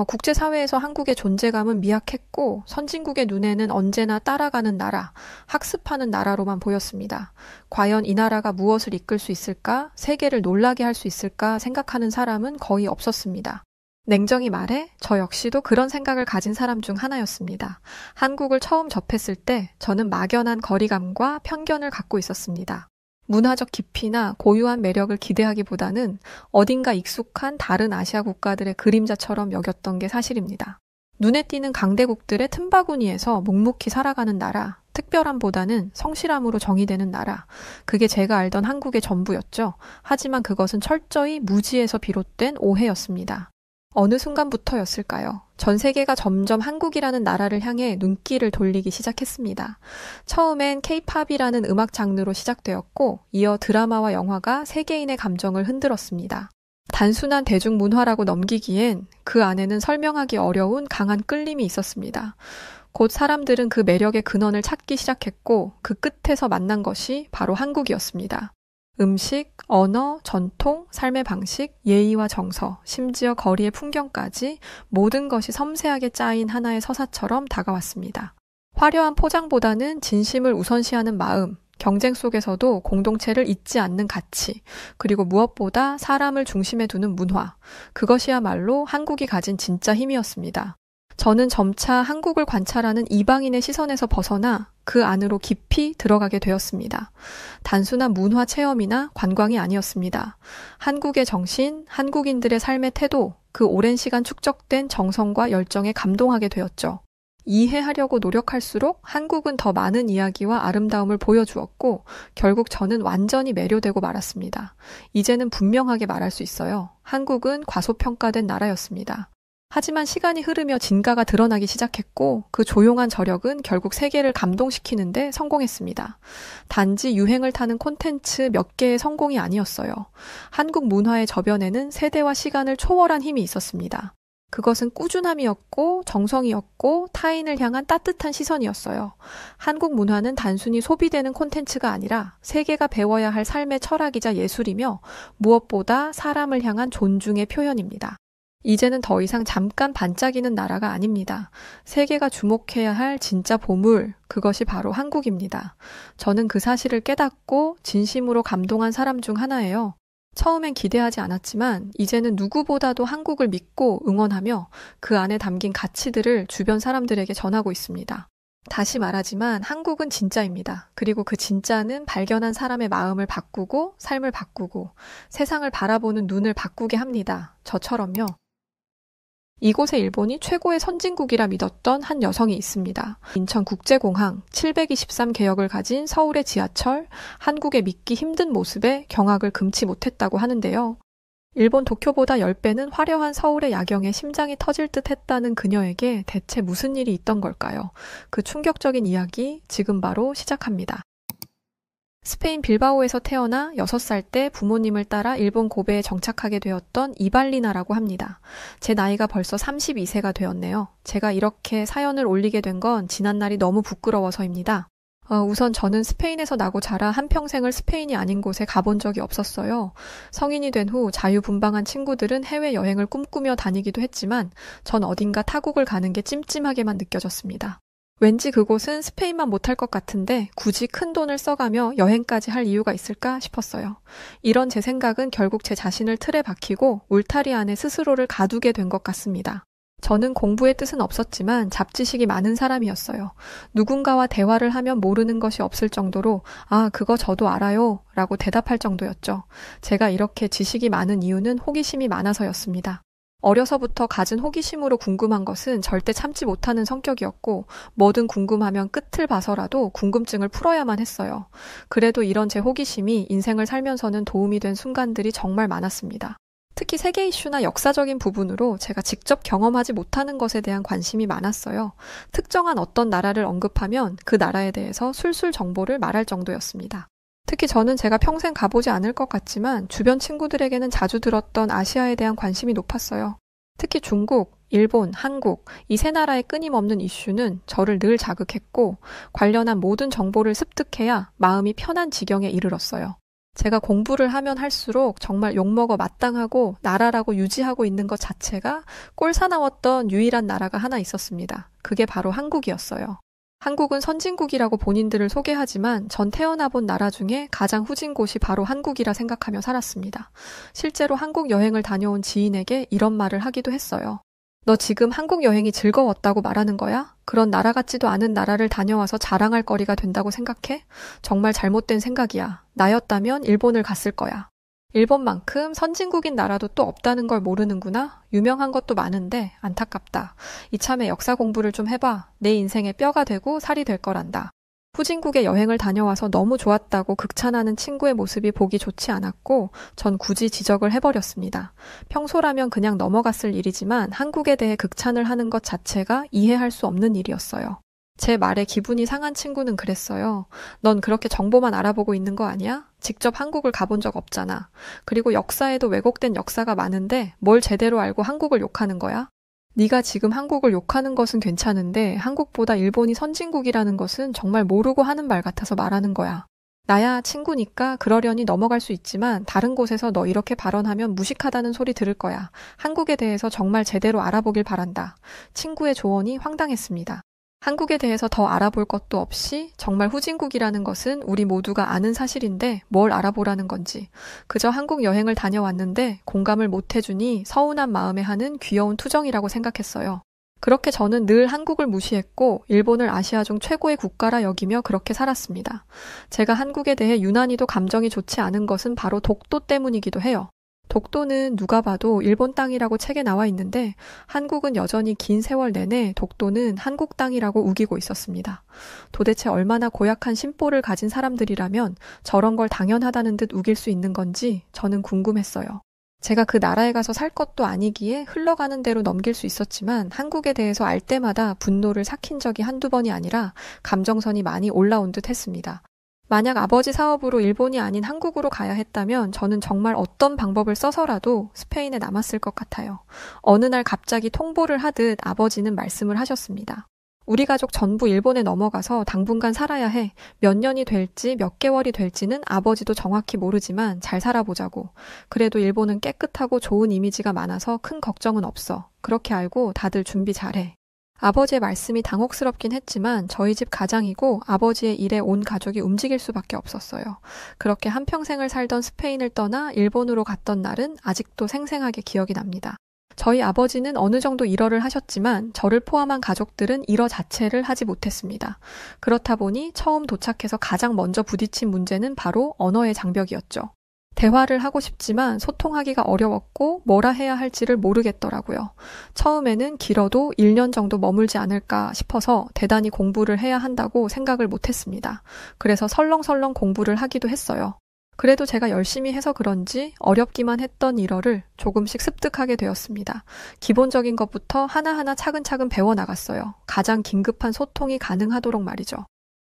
국제사회에서 한국의 존재감은 미약했고 선진국의 눈에는 언제나 따라가는 나라, 학습하는 나라로만 보였습니다. 과연 이 나라가 무엇을 이끌 수 있을까, 세계를 놀라게 할 수 있을까 생각하는 사람은 거의 없었습니다. 냉정히 말해 저 역시도 그런 생각을 가진 사람 중 하나였습니다. 한국을 처음 접했을 때 저는 막연한 거리감과 편견을 갖고 있었습니다. 문화적 깊이나 고유한 매력을 기대하기보다는 어딘가 익숙한 다른 아시아 국가들의 그림자처럼 여겼던 게 사실입니다. 눈에 띄는 강대국들의 틈바구니에서 묵묵히 살아가는 나라, 특별함보다는 성실함으로 정의되는 나라, 그게 제가 알던 한국의 전부였죠. 하지만 그것은 철저히 무지에서 비롯된 오해였습니다. 어느 순간부터였을까요? 전 세계가 점점 한국이라는 나라를 향해 눈길을 돌리기 시작했습니다. 처음엔 K-팝이라는 음악 장르로 시작되었고, 이어 드라마와 영화가 세계인의 감정을 흔들었습니다. 단순한 대중문화라고 넘기기엔 그 안에는 설명하기 어려운 강한 끌림이 있었습니다. 곧 사람들은 그 매력의 근원을 찾기 시작했고, 그 끝에서 만난 것이 바로 한국이었습니다. 음식, 언어, 전통, 삶의 방식, 예의와 정서, 심지어 거리의 풍경까지 모든 것이 섬세하게 짜인 하나의 서사처럼 다가왔습니다. 화려한 포장보다는 진심을 우선시하는 마음, 경쟁 속에서도 공동체를 잊지 않는 가치, 그리고 무엇보다 사람을 중심에 두는 문화, 그것이야말로 한국이 가진 진짜 힘이었습니다. 저는 점차 한국을 관찰하는 이방인의 시선에서 벗어나 그 안으로 깊이 들어가게 되었습니다. 단순한 문화 체험이나 관광이 아니었습니다. 한국의 정신, 한국인들의 삶의 태도, 그 오랜 시간 축적된 정성과 열정에 감동하게 되었죠. 이해하려고 노력할수록 한국은 더 많은 이야기와 아름다움을 보여주었고 결국 저는 완전히 매료되고 말았습니다. 이제는 분명하게 말할 수 있어요. 한국은 과소평가된 나라였습니다. 하지만 시간이 흐르며 진가가 드러나기 시작했고 그 조용한 저력은 결국 세계를 감동시키는데 성공했습니다. 단지 유행을 타는 콘텐츠 몇 개의 성공이 아니었어요. 한국 문화의 저변에는 세대와 시간을 초월한 힘이 있었습니다. 그것은 꾸준함이었고 정성이었고 타인을 향한 따뜻한 시선이었어요. 한국 문화는 단순히 소비되는 콘텐츠가 아니라 세계가 배워야 할 삶의 철학이자 예술이며 무엇보다 사람을 향한 존중의 표현입니다. 이제는 더 이상 잠깐 반짝이는 나라가 아닙니다. 세계가 주목해야 할 진짜 보물, 그것이 바로 한국입니다. 저는 그 사실을 깨닫고 진심으로 감동한 사람 중 하나예요. 처음엔 기대하지 않았지만 이제는 누구보다도 한국을 믿고 응원하며 그 안에 담긴 가치들을 주변 사람들에게 전하고 있습니다. 다시 말하지만 한국은 진짜입니다. 그리고 그 진짜는 발견한 사람의 마음을 바꾸고 삶을 바꾸고 세상을 바라보는 눈을 바꾸게 합니다. 저처럼요. 이곳에 일본이 최고의 선진국이라 믿었던 한 여성이 있습니다. 인천국제공항 723 개역을 가진 서울의 지하철, 한국의 믿기 힘든 모습에 경악을 금치 못했다고 하는데요. 일본 도쿄보다 10배는 화려한 서울의 야경에 심장이 터질 듯 했다는 그녀에게 대체 무슨 일이 있던 걸까요? 그 충격적인 이야기 지금 바로 시작합니다. 스페인 빌바오에서 태어나 6살 때 부모님을 따라 일본 고베에 정착하게 되었던 이발리나라고 합니다. 제 나이가 벌써 32세가 되었네요. 제가 이렇게 사연을 올리게 된 건 지난날이 너무 부끄러워서입니다. 우선 저는 스페인에서 나고 자라 한평생을 스페인이 아닌 곳에 가본 적이 없었어요. 성인이 된 후 자유분방한 친구들은 해외여행을 꿈꾸며 다니기도 했지만 전 어딘가 타국을 가는 게 찜찜하게만 느껴졌습니다. 왠지 그곳은 스페인만 못할 것 같은데 굳이 큰 돈을 써가며 여행까지 할 이유가 있을까 싶었어요. 이런 제 생각은 결국 제 자신을 틀에 박히고 울타리 안에 스스로를 가두게 된 것 같습니다. 저는 공부의 뜻은 없었지만 잡지식이 많은 사람이었어요. 누군가와 대화를 하면 모르는 것이 없을 정도로 아, 그거 저도 알아요 라고 대답할 정도였죠. 제가 이렇게 지식이 많은 이유는 호기심이 많아서였습니다. 어려서부터 가진 호기심으로 궁금한 것은 절대 참지 못하는 성격이었고 뭐든 궁금하면 끝을 봐서라도 궁금증을 풀어야만 했어요. 그래도 이런 제 호기심이 인생을 살면서는 도움이 된 순간들이 정말 많았습니다. 특히 세계 이슈나 역사적인 부분으로 제가 직접 경험하지 못하는 것에 대한 관심이 많았어요. 특정한 어떤 나라를 언급하면 그 나라에 대해서 술술 정보를 말할 정도였습니다. 특히 저는 제가 평생 가보지 않을 것 같지만 주변 친구들에게는 자주 들었던 아시아에 대한 관심이 높았어요. 특히 중국, 일본, 한국 이 세 나라의 끊임없는 이슈는 저를 늘 자극했고 관련한 모든 정보를 습득해야 마음이 편한 지경에 이르렀어요. 제가 공부를 하면 할수록 정말 욕먹어 마땅하고 나라라고 유지하고 있는 것 자체가 꼴사나웠던 유일한 나라가 하나 있었습니다. 그게 바로 한국이었어요. 한국은 선진국이라고 본인들을 소개하지만 전 태어나본 나라 중에 가장 후진 곳이 바로 한국이라 생각하며 살았습니다. 실제로 한국 여행을 다녀온 지인에게 이런 말을 하기도 했어요. 너 지금 한국 여행이 즐거웠다고 말하는 거야? 그런 나라 같지도 않은 나라를 다녀와서 자랑할 거리가 된다고 생각해? 정말 잘못된 생각이야. 나였다면 일본을 갔을 거야. 일본만큼 선진국인 나라도 또 없다는 걸 모르는구나? 유명한 것도 많은데 안타깝다. 이참에 역사 공부를 좀 해봐. 내 인생의 뼈가 되고 살이 될 거란다. 후진국에 여행을 다녀와서 너무 좋았다고 극찬하는 친구의 모습이 보기 좋지 않았고 전 굳이 지적을 해버렸습니다. 평소라면 그냥 넘어갔을 일이지만 한국에 대해 극찬을 하는 것 자체가 이해할 수 없는 일이었어요. 제 말에 기분이 상한 친구는 그랬어요. 넌 그렇게 정보만 알아보고 있는 거 아니야? 직접 한국을 가본 적 없잖아. 그리고 역사에도 왜곡된 역사가 많은데 뭘 제대로 알고 한국을 욕하는 거야? 네가 지금 한국을 욕하는 것은 괜찮은데 한국보다 일본이 선진국이라는 것은 정말 모르고 하는 말 같아서 말하는 거야. 나야 친구니까 그러려니 넘어갈 수 있지만 다른 곳에서 너 이렇게 발언하면 무식하다는 소리 들을 거야. 한국에 대해서 정말 제대로 알아보길 바란다. 친구의 조언이 황당했습니다. 한국에 대해서 더 알아볼 것도 없이 정말 후진국이라는 것은 우리 모두가 아는 사실인데 뭘 알아보라는 건지. 그저 한국 여행을 다녀왔는데 공감을 못 해주니 서운한 마음에 하는 귀여운 투정이라고 생각했어요. 그렇게 저는 늘 한국을 무시했고 일본을 아시아 중 최고의 국가라 여기며 그렇게 살았습니다. 제가 한국에 대해 유난히도 감정이 좋지 않은 것은 바로 독도 때문이기도 해요. 독도는 누가 봐도 일본 땅이라고 책에 나와 있는데 한국은 여전히 긴 세월 내내 독도는 한국 땅이라고 우기고 있었습니다. 도대체 얼마나 고약한 심보를 가진 사람들이라면 저런 걸 당연하다는 듯 우길 수 있는 건지 저는 궁금했어요. 제가 그 나라에 가서 살 것도 아니기에 흘러가는 대로 넘길 수 있었지만 한국에 대해서 알 때마다 분노를 삭힌 적이 한두 번이 아니라 감정선이 많이 올라온 듯 했습니다. 만약 아버지 사업으로 일본이 아닌 한국으로 가야 했다면 저는 정말 어떤 방법을 써서라도 스페인에 남았을 것 같아요. 어느 날 갑자기 통보를 하듯 아버지는 말씀을 하셨습니다. 우리 가족 전부 일본에 넘어가서 당분간 살아야 해. 몇 년이 될지 몇 개월이 될지는 아버지도 정확히 모르지만 잘 살아보자고. 그래도 일본은 깨끗하고 좋은 이미지가 많아서 큰 걱정은 없어. 그렇게 알고 다들 준비 잘해. 아버지의 말씀이 당혹스럽긴 했지만 저희 집 가장이고 아버지의 일에 온 가족이 움직일 수밖에 없었어요. 그렇게 한평생을 살던 스페인을 떠나 일본으로 갔던 날은 아직도 생생하게 기억이 납니다. 저희 아버지는 어느 정도 일어를 하셨지만 저를 포함한 가족들은 일어 자체를 하지 못했습니다. 그렇다 보니 처음 도착해서 가장 먼저 부딪힌 문제는 바로 언어의 장벽이었죠. 대화를 하고 싶지만 소통하기가 어려웠고 뭐라 해야 할지를 모르겠더라고요. 처음에는 길어도 1년 정도 머물지 않을까 싶어서 대단히 공부를 해야 한다고 생각을 못했습니다. 그래서 설렁설렁 공부를 하기도 했어요. 그래도 제가 열심히 해서 그런지 어렵기만 했던 일어를 조금씩 습득하게 되었습니다. 기본적인 것부터 하나하나 차근차근 배워나갔어요. 가장 긴급한 소통이 가능하도록 말이죠.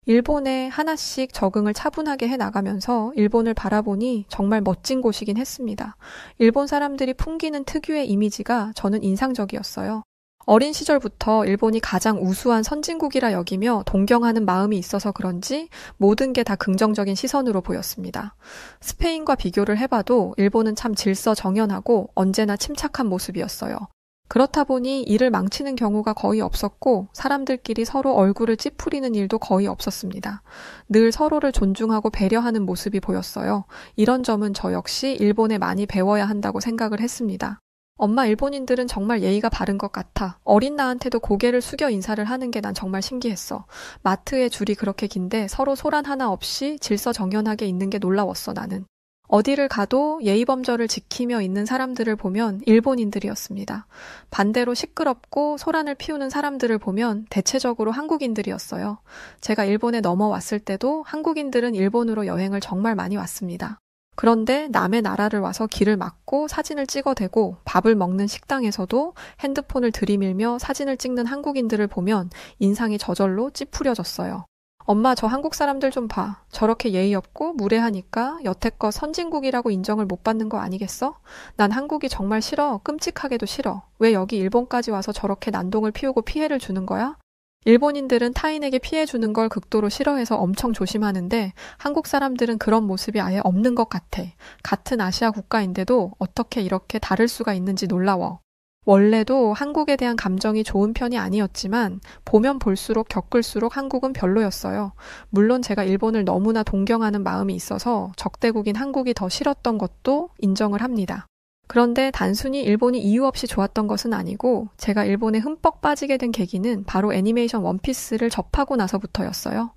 일본에 하나씩 적응을 차분하게 해나가면서 일본을 바라보니 정말 멋진 곳이긴 했습니다. 일본 사람들이 풍기는 특유의 이미지가 저는 인상적이었어요. 어린 시절부터 일본이 가장 우수한 선진국이라 여기며 동경하는 마음이 있어서 그런지 모든 게 다 긍정적인 시선으로 보였습니다. 스페인과 비교를 해봐도 일본은 참 질서정연하고 언제나 침착한 모습이었어요. 그렇다 보니 일을 망치는 경우가 거의 없었고 사람들끼리 서로 얼굴을 찌푸리는 일도 거의 없었습니다. 늘 서로를 존중하고 배려하는 모습이 보였어요. 이런 점은 저 역시 일본에 많이 배워야 한다고 생각을 했습니다. 엄마 일본인들은 정말 예의가 바른 것 같아. 어린 나한테도 고개를 숙여 인사를 하는 게 난 정말 신기했어. 마트에 줄이 그렇게 긴데 서로 소란 하나 없이 질서정연하게 있는 게 놀라웠어 나는. 어디를 가도 예의범절을 지키며 있는 사람들을 보면 일본인들이었습니다. 반대로 시끄럽고 소란을 피우는 사람들을 보면 대체적으로 한국인들이었어요. 제가 일본에 넘어왔을 때도 한국인들은 일본으로 여행을 정말 많이 왔습니다. 그런데 남의 나라를 와서 길을 막고 사진을 찍어대고 밥을 먹는 식당에서도 핸드폰을 들이밀며 사진을 찍는 한국인들을 보면 인상이 저절로 찌푸려졌어요. 엄마, 저 한국 사람들 좀 봐. 저렇게 예의 없고 무례하니까 여태껏 선진국이라고 인정을 못 받는 거 아니겠어? 난 한국이 정말 싫어. 끔찍하게도 싫어. 왜 여기 일본까지 와서 저렇게 난동을 피우고 피해를 주는 거야? 일본인들은 타인에게 피해 주는 걸 극도로 싫어해서 엄청 조심하는데 한국 사람들은 그런 모습이 아예 없는 것 같아. 같은 아시아 국가인데도 어떻게 이렇게 다를 수가 있는지 놀라워. 원래도 한국에 대한 감정이 좋은 편이 아니었지만 보면 볼수록 겪을수록 한국은 별로였어요. 물론 제가 일본을 너무나 동경하는 마음이 있어서 적대국인 한국이 더 싫었던 것도 인정을 합니다. 그런데 단순히 일본이 이유 없이 좋았던 것은 아니고 제가 일본에 흠뻑 빠지게 된 계기는 바로 애니메이션 원피스를 접하고 나서부터였어요.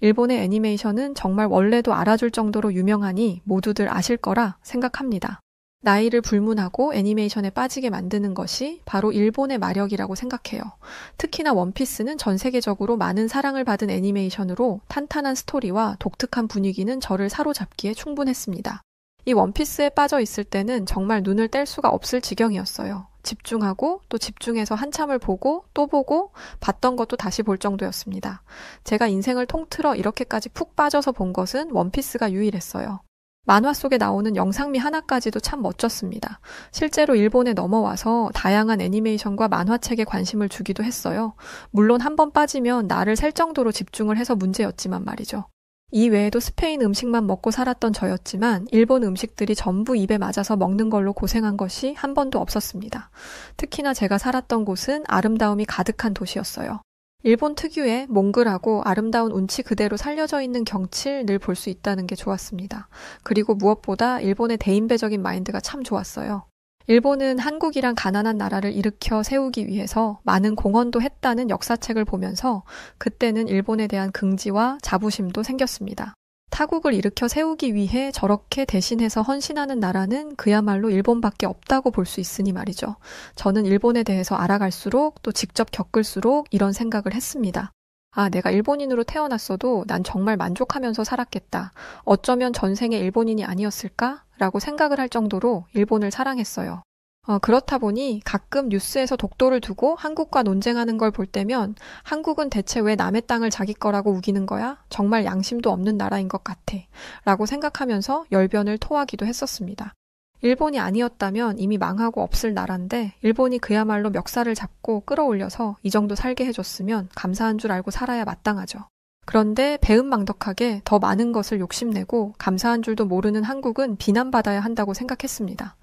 일본의 애니메이션은 정말 원래도 알아줄 정도로 유명하니 모두들 아실 거라 생각합니다. 나이를 불문하고 애니메이션에 빠지게 만드는 것이 바로 일본의 마력이라고 생각해요. 특히나 원피스는 전 세계적으로 많은 사랑을 받은 애니메이션으로 탄탄한 스토리와 독특한 분위기는 저를 사로잡기에 충분했습니다. 이 원피스에 빠져 있을 때는 정말 눈을 뗄 수가 없을 지경이었어요. 집중하고 또 집중해서 한참을 보고 또 보고 봤던 것도 다시 볼 정도였습니다. 제가 인생을 통틀어 이렇게까지 푹 빠져서 본 것은 원피스가 유일했어요. 만화 속에 나오는 영상미 하나까지도 참 멋졌습니다. 실제로 일본에 넘어와서 다양한 애니메이션과 만화책에 관심을 주기도 했어요. 물론 한 번 빠지면 나를 셀 정도로 집중을 해서 문제였지만 말이죠. 이 외에도 스페인 음식만 먹고 살았던 저였지만 일본 음식들이 전부 입에 맞아서 먹는 걸로 고생한 것이 한 번도 없었습니다. 특히나 제가 살았던 곳은 아름다움이 가득한 도시였어요. 일본 특유의 몽글하고 아름다운 운치 그대로 살려져 있는 경치를 늘 볼 수 있다는 게 좋았습니다. 그리고 무엇보다 일본의 대인배적인 마인드가 참 좋았어요. 일본은 한국이란 가난한 나라를 일으켜 세우기 위해서 많은 공헌도 했다는 역사책을 보면서 그때는 일본에 대한 긍지와 자부심도 생겼습니다. 타국을 일으켜 세우기 위해 저렇게 대신해서 헌신하는 나라는 그야말로 일본밖에 없다고 볼 수 있으니 말이죠. 저는 일본에 대해서 알아갈수록 또 직접 겪을수록 이런 생각을 했습니다. 아, 내가 일본인으로 태어났어도 난 정말 만족하면서 살았겠다. 어쩌면 전생에 일본인이 아니었을까? 라고 생각을 할 정도로 일본을 사랑했어요. 그렇다 보니 가끔 뉴스에서 독도를 두고 한국과 논쟁하는 걸 볼 때면 한국은 대체 왜 남의 땅을 자기 거라고 우기는 거야? 정말 양심도 없는 나라인 것 같아. 라고 생각하면서 열변을 토하기도 했었습니다. 일본이 아니었다면 이미 망하고 없을 나라인데 일본이 그야말로 멱살을 잡고 끌어올려서 이 정도 살게 해줬으면 감사한 줄 알고 살아야 마땅하죠. 그런데 배은망덕하게 더 많은 것을 욕심내고 감사한 줄도 모르는 한국은 비난받아야 한다고 생각했습니다.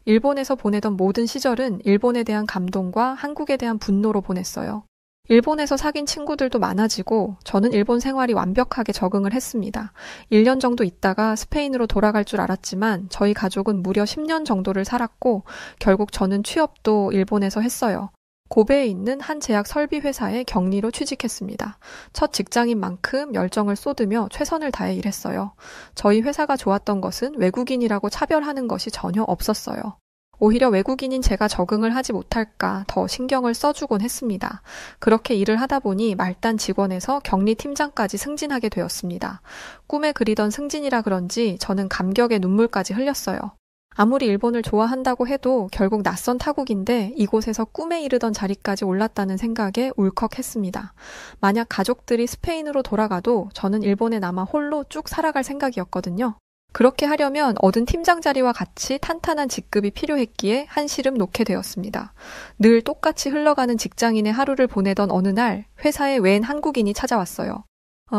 일본에서 보내던 모든 시절은 일본에 대한 감동과 한국에 대한 분노로 보냈어요. 일본에서 사귄 친구들도 많아지고 저는 일본 생활이 완벽하게 적응을 했습니다. 1년 정도 있다가 스페인으로 돌아갈 줄 알았지만 저희 가족은 무려 10년 정도를 살았고 결국 저는 취업도 일본에서 했어요. 고베에 있는 한 제약 설비 회사에 격리로 취직했습니다. 첫 직장인 만큼 열정을 쏟으며 최선을 다해 일했어요. 저희 회사가 좋았던 것은 외국인이라고 차별하는 것이 전혀 없었어요. 오히려 외국인인 제가 적응을 하지 못할까 더 신경을 써주곤 했습니다. 그렇게 일을 하다 보니 말단 직원에서 격리 팀장까지 승진하게 되었습니다. 꿈에 그리던 승진이라 그런지 저는 감격의 눈물까지 흘렸어요. 아무리 일본을 좋아한다고 해도 결국 낯선 타국인데 이곳에서 꿈에 이르던 자리까지 올랐다는 생각에 울컥했습니다. 만약 가족들이 스페인으로 돌아가도 저는 일본에 남아 홀로 쭉 살아갈 생각이었거든요. 그렇게 하려면 얻은 팀장 자리와 같이 탄탄한 직급이 필요했기에 한시름 놓게 되었습니다. 늘 똑같이 흘러가는 직장인의 하루를 보내던 어느 날 회사에 웬 한국인이 찾아왔어요.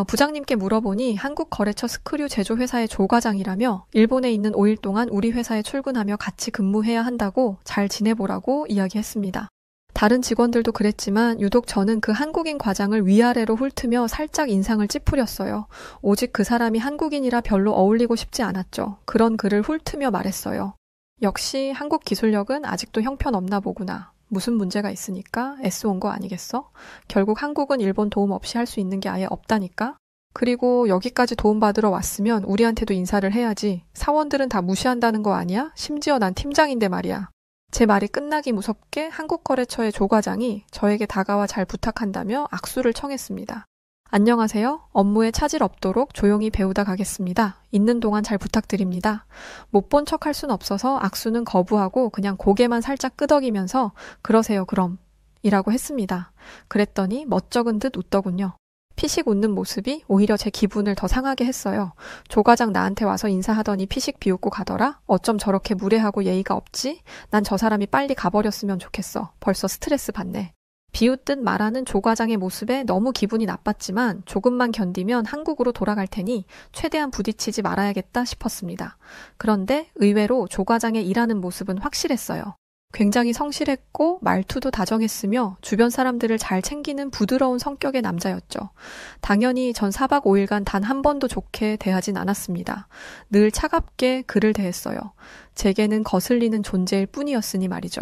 부장님께 물어보니 한국 거래처 스크류 제조 회사의 조과장이라며 일본에 있는 5일 동안 우리 회사에 출근하며 같이 근무해야 한다고 잘 지내보라고 이야기했습니다. 다른 직원들도 그랬지만 유독 저는 그 한국인 과장을 위아래로 훑으며 살짝 인상을 찌푸렸어요. 오직 그 사람이 한국인이라 별로 어울리고 싶지 않았죠. 그런 그를 훑으며 말했어요. 역시 한국 기술력은 아직도 형편없나 보구나. 무슨 문제가 있으니까 애써온 거 아니겠어? 결국 한국은 일본 도움 없이 할 수 있는 게 아예 없다니까? 그리고 여기까지 도움받으러 왔으면 우리한테도 인사를 해야지. 사원들은 다 무시한다는 거 아니야? 심지어 난 팀장인데 말이야. 제 말이 끝나기 무섭게 한국거래처의 조 과장이 저에게 다가와 잘 부탁한다며 악수를 청했습니다. 안녕하세요. 업무에 차질 없도록 조용히 배우다 가겠습니다. 있는 동안 잘 부탁드립니다. 못 본 척 할 순 없어서 악수는 거부하고 그냥 고개만 살짝 끄덕이면서 그러세요 그럼 이라고 했습니다. 그랬더니 멋쩍은 듯 웃더군요. 피식 웃는 모습이 오히려 제 기분을 더 상하게 했어요. 조 과장 나한테 와서 인사하더니 피식 비웃고 가더라? 어쩜 저렇게 무례하고 예의가 없지? 난 저 사람이 빨리 가버렸으면 좋겠어. 벌써 스트레스 받네. 비웃듯 말하는 조 과장의 모습에 너무 기분이 나빴지만 조금만 견디면 한국으로 돌아갈 테니 최대한 부딪히지 말아야겠다 싶었습니다. 그런데 의외로 조 과장의 일하는 모습은 확실했어요. 굉장히 성실했고 말투도 다정했으며 주변 사람들을 잘 챙기는 부드러운 성격의 남자였죠. 당연히 전 4박 5일간 단 한 번도 좋게 대하진 않았습니다. 늘 차갑게 그를 대했어요. 제게는 거슬리는 존재일 뿐이었으니 말이죠.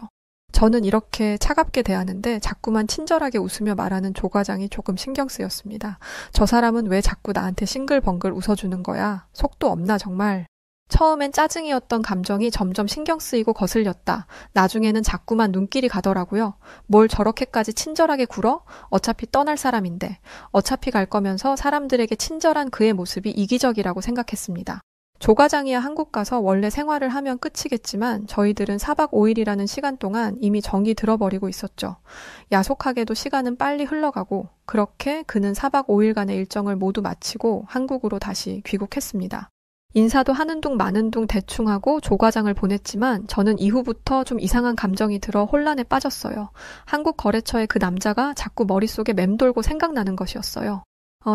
저는 이렇게 차갑게 대하는데 자꾸만 친절하게 웃으며 말하는 조 과장이 조금 신경 쓰였습니다. 저 사람은 왜 자꾸 나한테 싱글벙글 웃어주는 거야? 속도 없나 정말? 처음엔 짜증이었던 감정이 점점 신경 쓰이고 거슬렸다. 나중에는 자꾸만 눈길이 가더라고요. 뭘 저렇게까지 친절하게 굴어? 어차피 떠날 사람인데. 어차피 갈 거면서 사람들에게 친절한 그의 모습이 이기적이라고 생각했습니다. 조 과장이야 한국 가서 원래 생활을 하면 끝이겠지만 저희들은 4박 5일이라는 시간 동안 이미 정이 들어버리고 있었죠. 야속하게도 시간은 빨리 흘러가고 그렇게 그는 4박 5일간의 일정을 모두 마치고 한국으로 다시 귀국했습니다. 인사도 하는 둥 마는 둥 대충 하고 조 과장을 보냈지만 저는 이후부터 좀 이상한 감정이 들어 혼란에 빠졌어요. 한국 거래처의 그 남자가 자꾸 머릿속에 맴돌고 생각나는 것이었어요.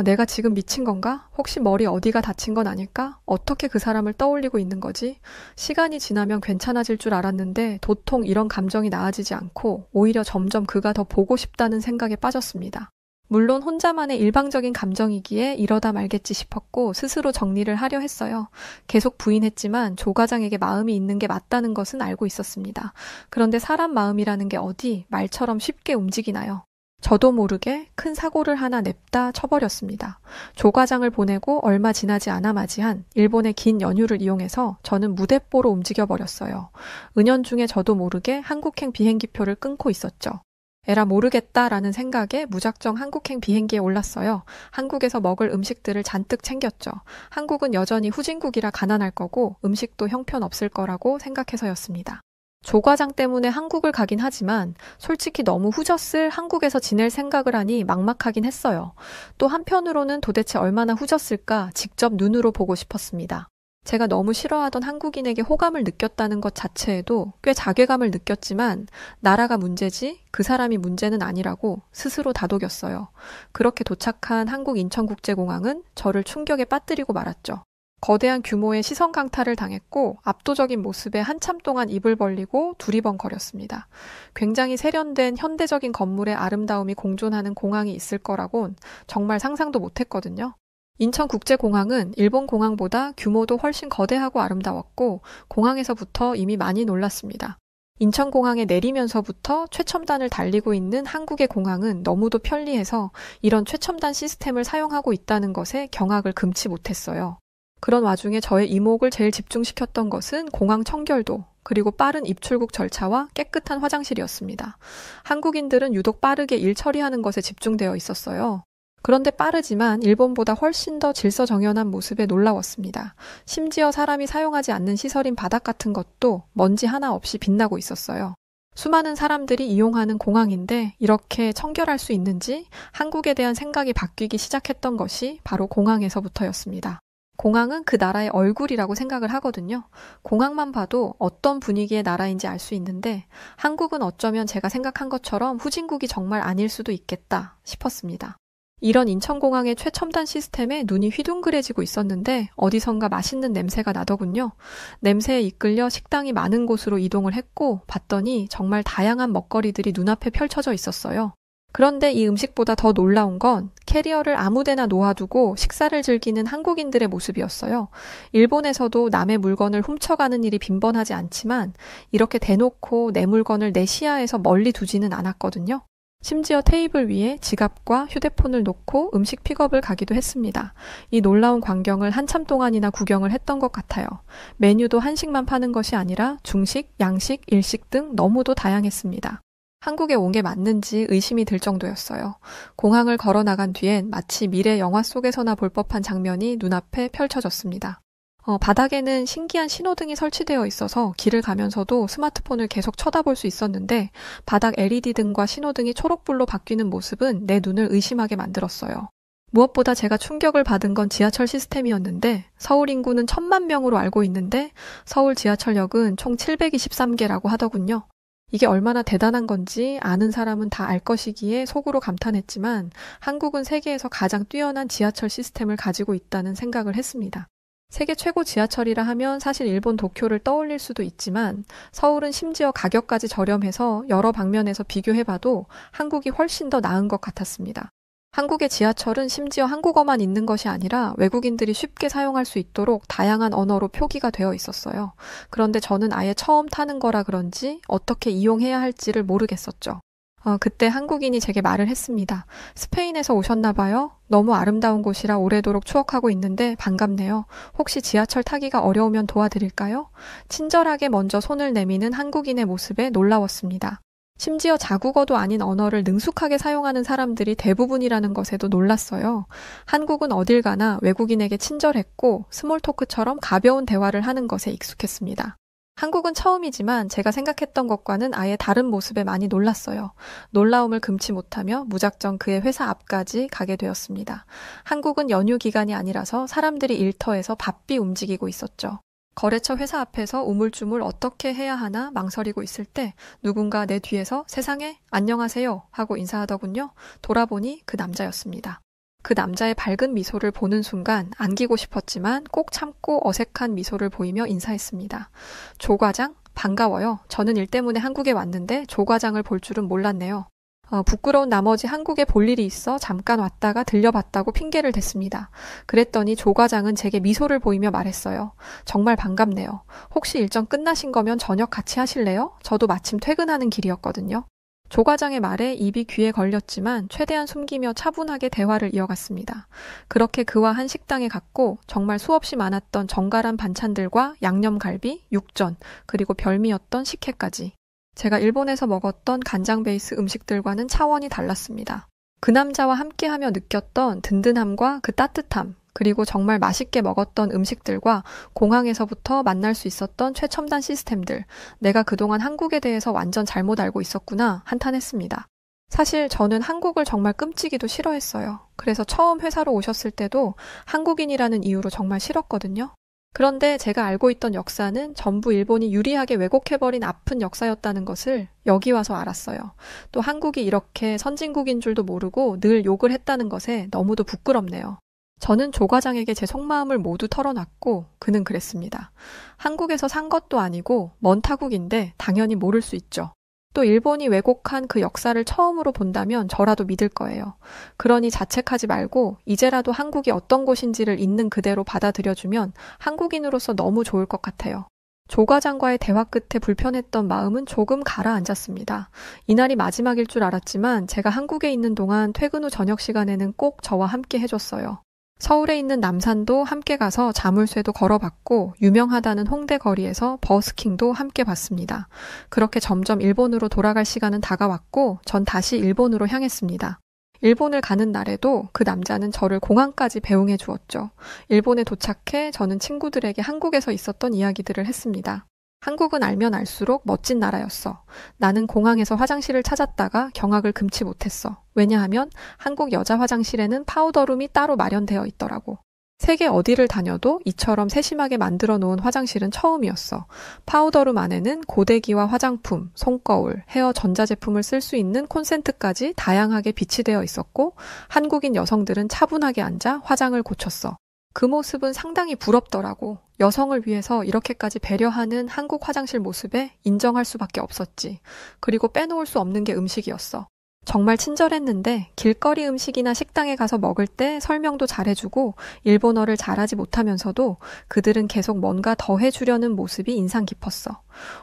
내가 지금 미친 건가? 혹시 머리 어디가 다친 건 아닐까? 어떻게 그 사람을 떠올리고 있는 거지? 시간이 지나면 괜찮아질 줄 알았는데 도통 이런 감정이 나아지지 않고 오히려 점점 그가 더 보고 싶다는 생각에 빠졌습니다. 물론 혼자만의 일방적인 감정이기에 이러다 말겠지 싶었고 스스로 정리를 하려 했어요. 계속 부인했지만 조 과장에게 마음이 있는 게 맞다는 것은 알고 있었습니다. 그런데 사람 마음이라는 게 어디 말처럼 쉽게 움직이나요? 저도 모르게 큰 사고를 하나 냅다 쳐버렸습니다. 조 과장을 보내고 얼마 지나지 않아 맞이한 일본의 긴 연휴를 이용해서 저는 무대뽀로 움직여버렸어요. 은연중에 저도 모르게 한국행 비행기표를 끊고 있었죠. 에라 모르겠다라는 생각에 무작정 한국행 비행기에 올랐어요. 한국에서 먹을 음식들을 잔뜩 챙겼죠. 한국은 여전히 후진국이라 가난할 거고 음식도 형편없을 거라고 생각해서였습니다. 조 과장 때문에 한국을 가긴 하지만 솔직히 너무 후졌을 한국에서 지낼 생각을 하니 막막하긴 했어요. 또 한편으로는 도대체 얼마나 후졌을까 직접 눈으로 보고 싶었습니다. 제가 너무 싫어하던 한국인에게 호감을 느꼈다는 것 자체에도 꽤 자괴감을 느꼈지만 나라가 문제지 그 사람이 문제는 아니라고 스스로 다독였어요. 그렇게 도착한 한국 인천국제공항은 저를 충격에 빠뜨리고 말았죠. 거대한 규모의 시선 강탈을 당했고 압도적인 모습에 한참 동안 입을 벌리고 두리번거렸습니다. 굉장히 세련된 현대적인 건물의 아름다움이 공존하는 공항이 있을 거라곤 정말 상상도 못했거든요. 인천국제공항은 일본 공항보다 규모도 훨씬 거대하고 아름다웠고 공항에서부터 이미 많이 놀랐습니다. 인천공항에 내리면서부터 최첨단을 달리고 있는 한국의 공항은 너무도 편리해서 이런 최첨단 시스템을 사용하고 있다는 것에 경악을 금치 못했어요. 그런 와중에 저의 이목을 제일 집중시켰던 것은 공항 청결도, 그리고 빠른 입출국 절차와 깨끗한 화장실이었습니다. 한국인들은 유독 빠르게 일 처리하는 것에 집중되어 있었어요. 그런데 빠르지만 일본보다 훨씬 더 질서정연한 모습에 놀라웠습니다. 심지어 사람이 사용하지 않는 시설인 바닥 같은 것도 먼지 하나 없이 빛나고 있었어요. 수많은 사람들이 이용하는 공항인데 이렇게 청결할 수 있는지 한국에 대한 생각이 바뀌기 시작했던 것이 바로 공항에서부터였습니다. 공항은 그 나라의 얼굴이라고 생각을 하거든요. 공항만 봐도 어떤 분위기의 나라인지 알 수 있는데 한국은 어쩌면 제가 생각한 것처럼 후진국이 정말 아닐 수도 있겠다 싶었습니다. 이런 인천공항의 최첨단 시스템에 눈이 휘둥그레지고 있었는데 어디선가 맛있는 냄새가 나더군요. 냄새에 이끌려 식당이 많은 곳으로 이동을 했고 봤더니 정말 다양한 먹거리들이 눈앞에 펼쳐져 있었어요. 그런데 이 음식보다 더 놀라운 건 캐리어를 아무데나 놓아두고 식사를 즐기는 한국인들의 모습이었어요. 일본에서도 남의 물건을 훔쳐가는 일이 빈번하지 않지만 이렇게 대놓고 내 물건을 내 시야에서 멀리 두지는 않았거든요. 심지어 테이블 위에 지갑과 휴대폰을 놓고 음식 픽업을 가기도 했습니다. 이 놀라운 광경을 한참 동안이나 구경을 했던 것 같아요. 메뉴도 한식만 파는 것이 아니라 중식, 양식, 일식 등 너무도 다양했습니다. 한국에 온 게 맞는지 의심이 들 정도였어요. 공항을 걸어 나간 뒤엔 마치 미래 영화 속에서나 볼 법한 장면이 눈앞에 펼쳐졌습니다. 바닥에는 신기한 신호등이 설치되어 있어서 길을 가면서도 스마트폰을 계속 쳐다볼 수 있었는데 바닥 LED 등과 신호등이 초록불로 바뀌는 모습은 내 눈을 의심하게 만들었어요. 무엇보다 제가 충격을 받은 건 지하철 시스템이었는데 서울 인구는 1000만 명으로 알고 있는데 서울 지하철역은 총 723개라고 하더군요. 이게 얼마나 대단한 건지 아는 사람은 다 알 것이기에 속으로 감탄했지만 한국은 세계에서 가장 뛰어난 지하철 시스템을 가지고 있다는 생각을 했습니다. 세계 최고 지하철이라 하면 사실 일본 도쿄를 떠올릴 수도 있지만 서울은 심지어 가격까지 저렴해서 여러 방면에서 비교해봐도 한국이 훨씬 더 나은 것 같았습니다. 한국의 지하철은 심지어 한국어만 있는 것이 아니라 외국인들이 쉽게 사용할 수 있도록 다양한 언어로 표기가 되어 있었어요. 그런데 저는 아예 처음 타는 거라 그런지 어떻게 이용해야 할지를 모르겠었죠. 그때 한국인이 제게 말을 했습니다. 스페인에서 오셨나 봐요? 너무 아름다운 곳이라 오래도록 추억하고 있는데 반갑네요. 혹시 지하철 타기가 어려우면 도와드릴까요? 친절하게 먼저 손을 내미는 한국인의 모습에 놀라웠습니다. 심지어 자국어도 아닌 언어를 능숙하게 사용하는 사람들이 대부분이라는 것에도 놀랐어요. 한국은 어딜 가나 외국인에게 친절했고 스몰 토크처럼 가벼운 대화를 하는 것에 익숙했습니다. 한국은 처음이지만 제가 생각했던 것과는 아예 다른 모습에 많이 놀랐어요. 놀라움을 금치 못하며 무작정 그의 회사 앞까지 가게 되었습니다. 한국은 연휴 기간이 아니라서 사람들이 일터에서 바삐 움직이고 있었죠. 거래처 회사 앞에서 우물쭈물 어떻게 해야 하나 망설이고 있을 때 누군가 내 뒤에서 세상에 안녕하세요 하고 인사하더군요. 돌아보니 그 남자였습니다. 그 남자의 밝은 미소를 보는 순간 안기고 싶었지만 꼭 참고 어색한 미소를 보이며 인사했습니다. 조 과장? 반가워요. 저는 일 때문에 한국에 왔는데 조 과장을 볼 줄은 몰랐네요. 부끄러운 나머지 한국에 볼 일이 있어 잠깐 왔다가 들려봤다고 핑계를 댔습니다. 그랬더니 조 과장은 제게 미소를 보이며 말했어요. 정말 반갑네요. 혹시 일정 끝나신 거면 저녁 같이 하실래요? 저도 마침 퇴근하는 길이었거든요. 조 과장의 말에 입이 귀에 걸렸지만 최대한 숨기며 차분하게 대화를 이어갔습니다. 그렇게 그와 한 식당에 갔고 정말 수없이 많았던 정갈한 반찬들과 양념갈비, 육전, 그리고 별미였던 식혜까지. 제가 일본에서 먹었던 간장 베이스 음식들과는 차원이 달랐습니다. 그 남자와 함께하며 느꼈던 든든함과 그 따뜻함, 그리고 정말 맛있게 먹었던 음식들과 공항에서부터 만날 수 있었던 최첨단 시스템들, 내가 그동안 한국에 대해서 완전 잘못 알고 있었구나 한탄했습니다. 사실 저는 한국을 정말 끔찍이도 싫어했어요. 그래서 처음 회사로 오셨을 때도 한국인이라는 이유로 정말 싫었거든요. 그런데 제가 알고 있던 역사는 전부 일본이 유리하게 왜곡해버린 아픈 역사였다는 것을 여기 와서 알았어요. 또 한국이 이렇게 선진국인 줄도 모르고 늘 욕을 했다는 것에 너무도 부끄럽네요. 저는 조 과장에게 제 속마음을 모두 털어놨고 그는 그랬습니다. 한국에서 산 것도 아니고 먼 타국인데 당연히 모를 수 있죠. 또 일본이 왜곡한 그 역사를 처음으로 본다면 저라도 믿을 거예요. 그러니 자책하지 말고 이제라도 한국이 어떤 곳인지를 있는 그대로 받아들여주면 한국인으로서 너무 좋을 것 같아요. 조 과장과의 대화 끝에 불편했던 마음은 조금 가라앉았습니다. 이날이 마지막일 줄 알았지만 제가 한국에 있는 동안 퇴근 후 저녁 시간에는 꼭 저와 함께 해줬어요. 서울에 있는 남산도 함께 가서 자물쇠도 걸어봤고 유명하다는 홍대 거리에서 버스킹도 함께 봤습니다. 그렇게 점점 일본으로 돌아갈 시간은 다가왔고 전 다시 일본으로 향했습니다. 일본을 가는 날에도 그 남자는 저를 공항까지 배웅해 주었죠. 일본에 도착해 저는 친구들에게 한국에서 있었던 이야기들을 했습니다. 한국은 알면 알수록 멋진 나라였어. 나는 공항에서 화장실을 찾았다가 경악을 금치 못했어. 왜냐하면 한국 여자 화장실에는 파우더룸이 따로 마련되어 있더라고. 세계 어디를 다녀도 이처럼 세심하게 만들어 놓은 화장실은 처음이었어. 파우더룸 안에는 고데기와 화장품, 손거울, 헤어 전자제품을 쓸 수 있는 콘센트까지 다양하게 비치되어 있었고 한국인 여성들은 차분하게 앉아 화장을 고쳤어. 그 모습은 상당히 부럽더라고. 여성을 위해서 이렇게까지 배려하는 한국 화장실 모습에 인정할 수밖에 없었지. 그리고 빼놓을 수 없는 게 음식이었어. 정말 친절했는데 길거리 음식이나 식당에 가서 먹을 때 설명도 잘해주고 일본어를 잘하지 못하면서도 그들은 계속 뭔가 더 해주려는 모습이 인상 깊었어.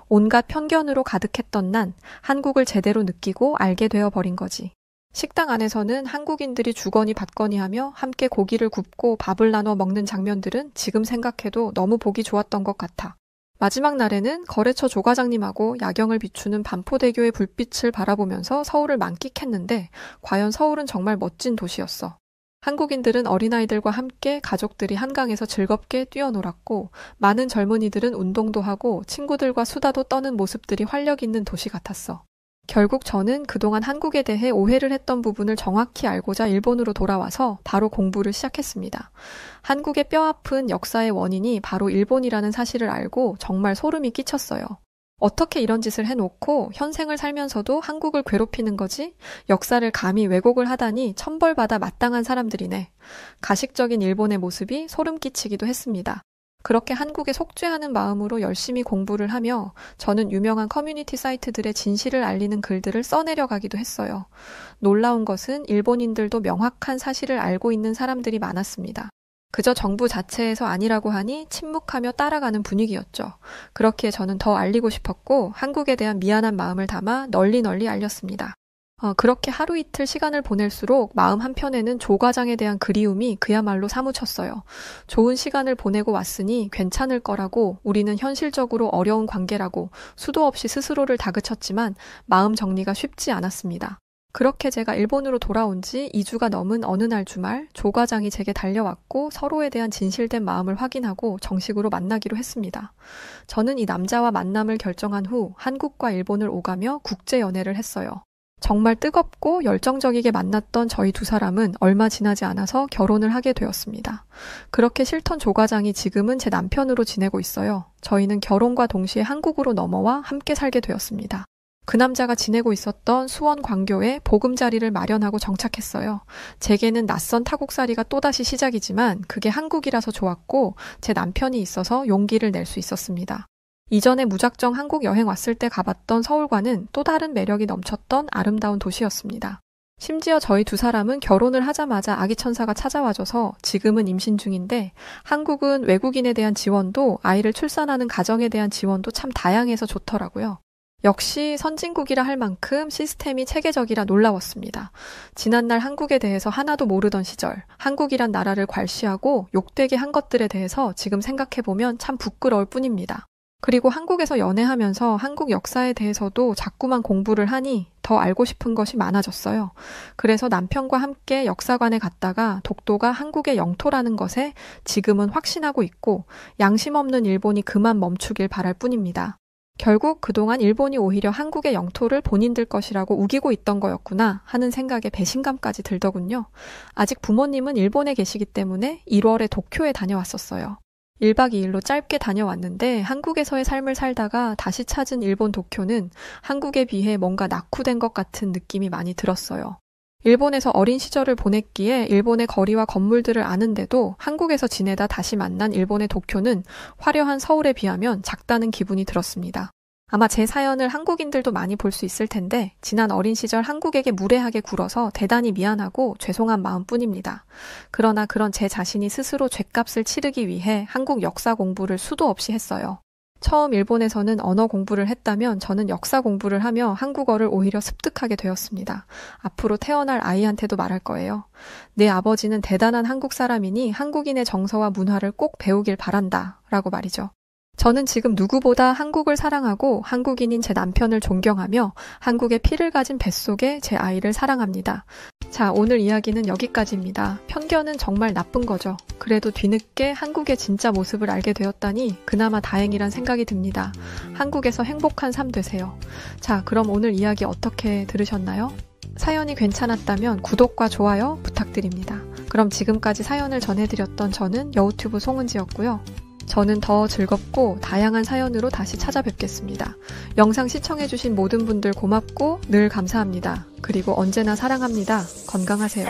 온갖 편견으로 가득했던 난 한국을 제대로 느끼고 알게 되어버린 거지. 식당 안에서는 한국인들이 주거니 받거니 하며 함께 고기를 굽고 밥을 나눠 먹는 장면들은 지금 생각해도 너무 보기 좋았던 것 같아. 마지막 날에는 거래처 조 과장님하고 야경을 비추는 반포대교의 불빛을 바라보면서 서울을 만끽했는데 과연 서울은 정말 멋진 도시였어. 한국인들은 어린아이들과 함께 가족들이 한강에서 즐겁게 뛰어놀았고 많은 젊은이들은 운동도 하고 친구들과 수다도 떠는 모습들이 활력 있는 도시 같았어. 결국 저는 그동안 한국에 대해 오해를 했던 부분을 정확히 알고자 일본으로 돌아와서 바로 공부를 시작했습니다. 한국의 뼈아픈 역사의 원인이 바로 일본이라는 사실을 알고 정말 소름이 끼쳤어요. 어떻게 이런 짓을 해놓고 현생을 살면서도 한국을 괴롭히는 거지? 역사를 감히 왜곡을 하다니 천벌받아 마땅한 사람들이네. 가식적인 일본의 모습이 소름 끼치기도 했습니다. 그렇게 한국에 속죄하는 마음으로 열심히 공부를 하며 저는 유명한 커뮤니티 사이트들의 진실을 알리는 글들을 써내려가기도 했어요. 놀라운 것은 일본인들도 명확한 사실을 알고 있는 사람들이 많았습니다. 그저 정부 자체에서 아니라고 하니 침묵하며 따라가는 분위기였죠. 그렇기에 저는 더 알리고 싶었고 한국에 대한 미안한 마음을 담아 널리 알렸습니다. 그렇게 하루 이틀 시간을 보낼수록 마음 한편에는 조 과장에 대한 그리움이 그야말로 사무쳤어요. 좋은 시간을 보내고 왔으니 괜찮을 거라고, 우리는 현실적으로 어려운 관계라고 수도 없이 스스로를 다그쳤지만 마음 정리가 쉽지 않았습니다. 그렇게 제가 일본으로 돌아온 지 2주가 넘은 어느 날 주말, 조 과장이 제게 달려왔고 서로에 대한 진실된 마음을 확인하고 정식으로 만나기로 했습니다. 저는 이 남자와 만남을 결정한 후 한국과 일본을 오가며 국제 연애를 했어요. 정말 뜨겁고 열정적이게 만났던 저희 두 사람은 얼마 지나지 않아서 결혼을 하게 되었습니다. 그렇게 싫던 조 과장이 지금은 제 남편으로 지내고 있어요. 저희는 결혼과 동시에 한국으로 넘어와 함께 살게 되었습니다. 그 남자가 지내고 있었던 수원 광교에 보금자리를 마련하고 정착했어요. 제게는 낯선 타국살이가 또다시 시작이지만 그게 한국이라서 좋았고 제 남편이 있어서 용기를 낼 수 있었습니다. 이전에 무작정 한국 여행 왔을 때 가봤던 서울과는 또 다른 매력이 넘쳤던 아름다운 도시였습니다. 심지어 저희 두 사람은 결혼을 하자마자 아기 천사가 찾아와줘서 지금은 임신 중인데, 한국은 외국인에 대한 지원도 아이를 출산하는 가정에 대한 지원도 참 다양해서 좋더라고요. 역시 선진국이라 할 만큼 시스템이 체계적이라 놀라웠습니다. 지난날 한국에 대해서 하나도 모르던 시절, 한국이란 나라를 괄시하고 욕되게 한 것들에 대해서 지금 생각해보면 참 부끄러울 뿐입니다. 그리고 한국에서 연애하면서 한국 역사에 대해서도 자꾸만 공부를 하니 더 알고 싶은 것이 많아졌어요. 그래서 남편과 함께 역사관에 갔다가 독도가 한국의 영토라는 것에 지금은 확신하고 있고, 양심 없는 일본이 그만 멈추길 바랄 뿐입니다. 결국 그동안 일본이 오히려 한국의 영토를 본인들 것이라고 우기고 있던 거였구나 하는 생각에 배신감까지 들더군요. 아직 부모님은 일본에 계시기 때문에 1월에 도쿄에 다녀왔었어요. 1박 2일로 짧게 다녀왔는데 한국에서의 삶을 살다가 다시 찾은 일본 도쿄는 한국에 비해 뭔가 낙후된 것 같은 느낌이 많이 들었어요. 일본에서 어린 시절을 보냈기에 일본의 거리와 건물들을 아는데도 한국에서 지내다 다시 만난 일본의 도쿄는 화려한 서울에 비하면 작다는 기분이 들었습니다. 아마 제 사연을 한국인들도 많이 볼 수 있을 텐데 지난 어린 시절 한국에게 무례하게 굴어서 대단히 미안하고 죄송한 마음뿐입니다. 그러나 그런 제 자신이 스스로 죗값을 치르기 위해 한국 역사 공부를 수도 없이 했어요. 처음 일본에서는 언어 공부를 했다면 저는 역사 공부를 하며 한국어를 오히려 습득하게 되었습니다. 앞으로 태어날 아이한테도 말할 거예요. 내 아버지는 대단한 한국 사람이니 한국인의 정서와 문화를 꼭 배우길 바란다 라고 말이죠. 저는 지금 누구보다 한국을 사랑하고 한국인인 제 남편을 존경하며 한국의 피를 가진 뱃속에 제 아이를 사랑합니다. 자, 오늘 이야기는 여기까지입니다. 편견은 정말 나쁜 거죠. 그래도 뒤늦게 한국의 진짜 모습을 알게 되었다니 그나마 다행이란 생각이 듭니다. 한국에서 행복한 삶 되세요. 자, 그럼 오늘 이야기 어떻게 들으셨나요? 사연이 괜찮았다면 구독과 좋아요 부탁드립니다. 그럼 지금까지 사연을 전해드렸던 저는 여우튜브 송은지였고요. 저는 더 즐겁고 다양한 사연으로 다시 찾아뵙겠습니다. 영상 시청해주신 모든 분들 고맙고 늘 감사합니다. 그리고 언제나 사랑합니다. 건강하세요.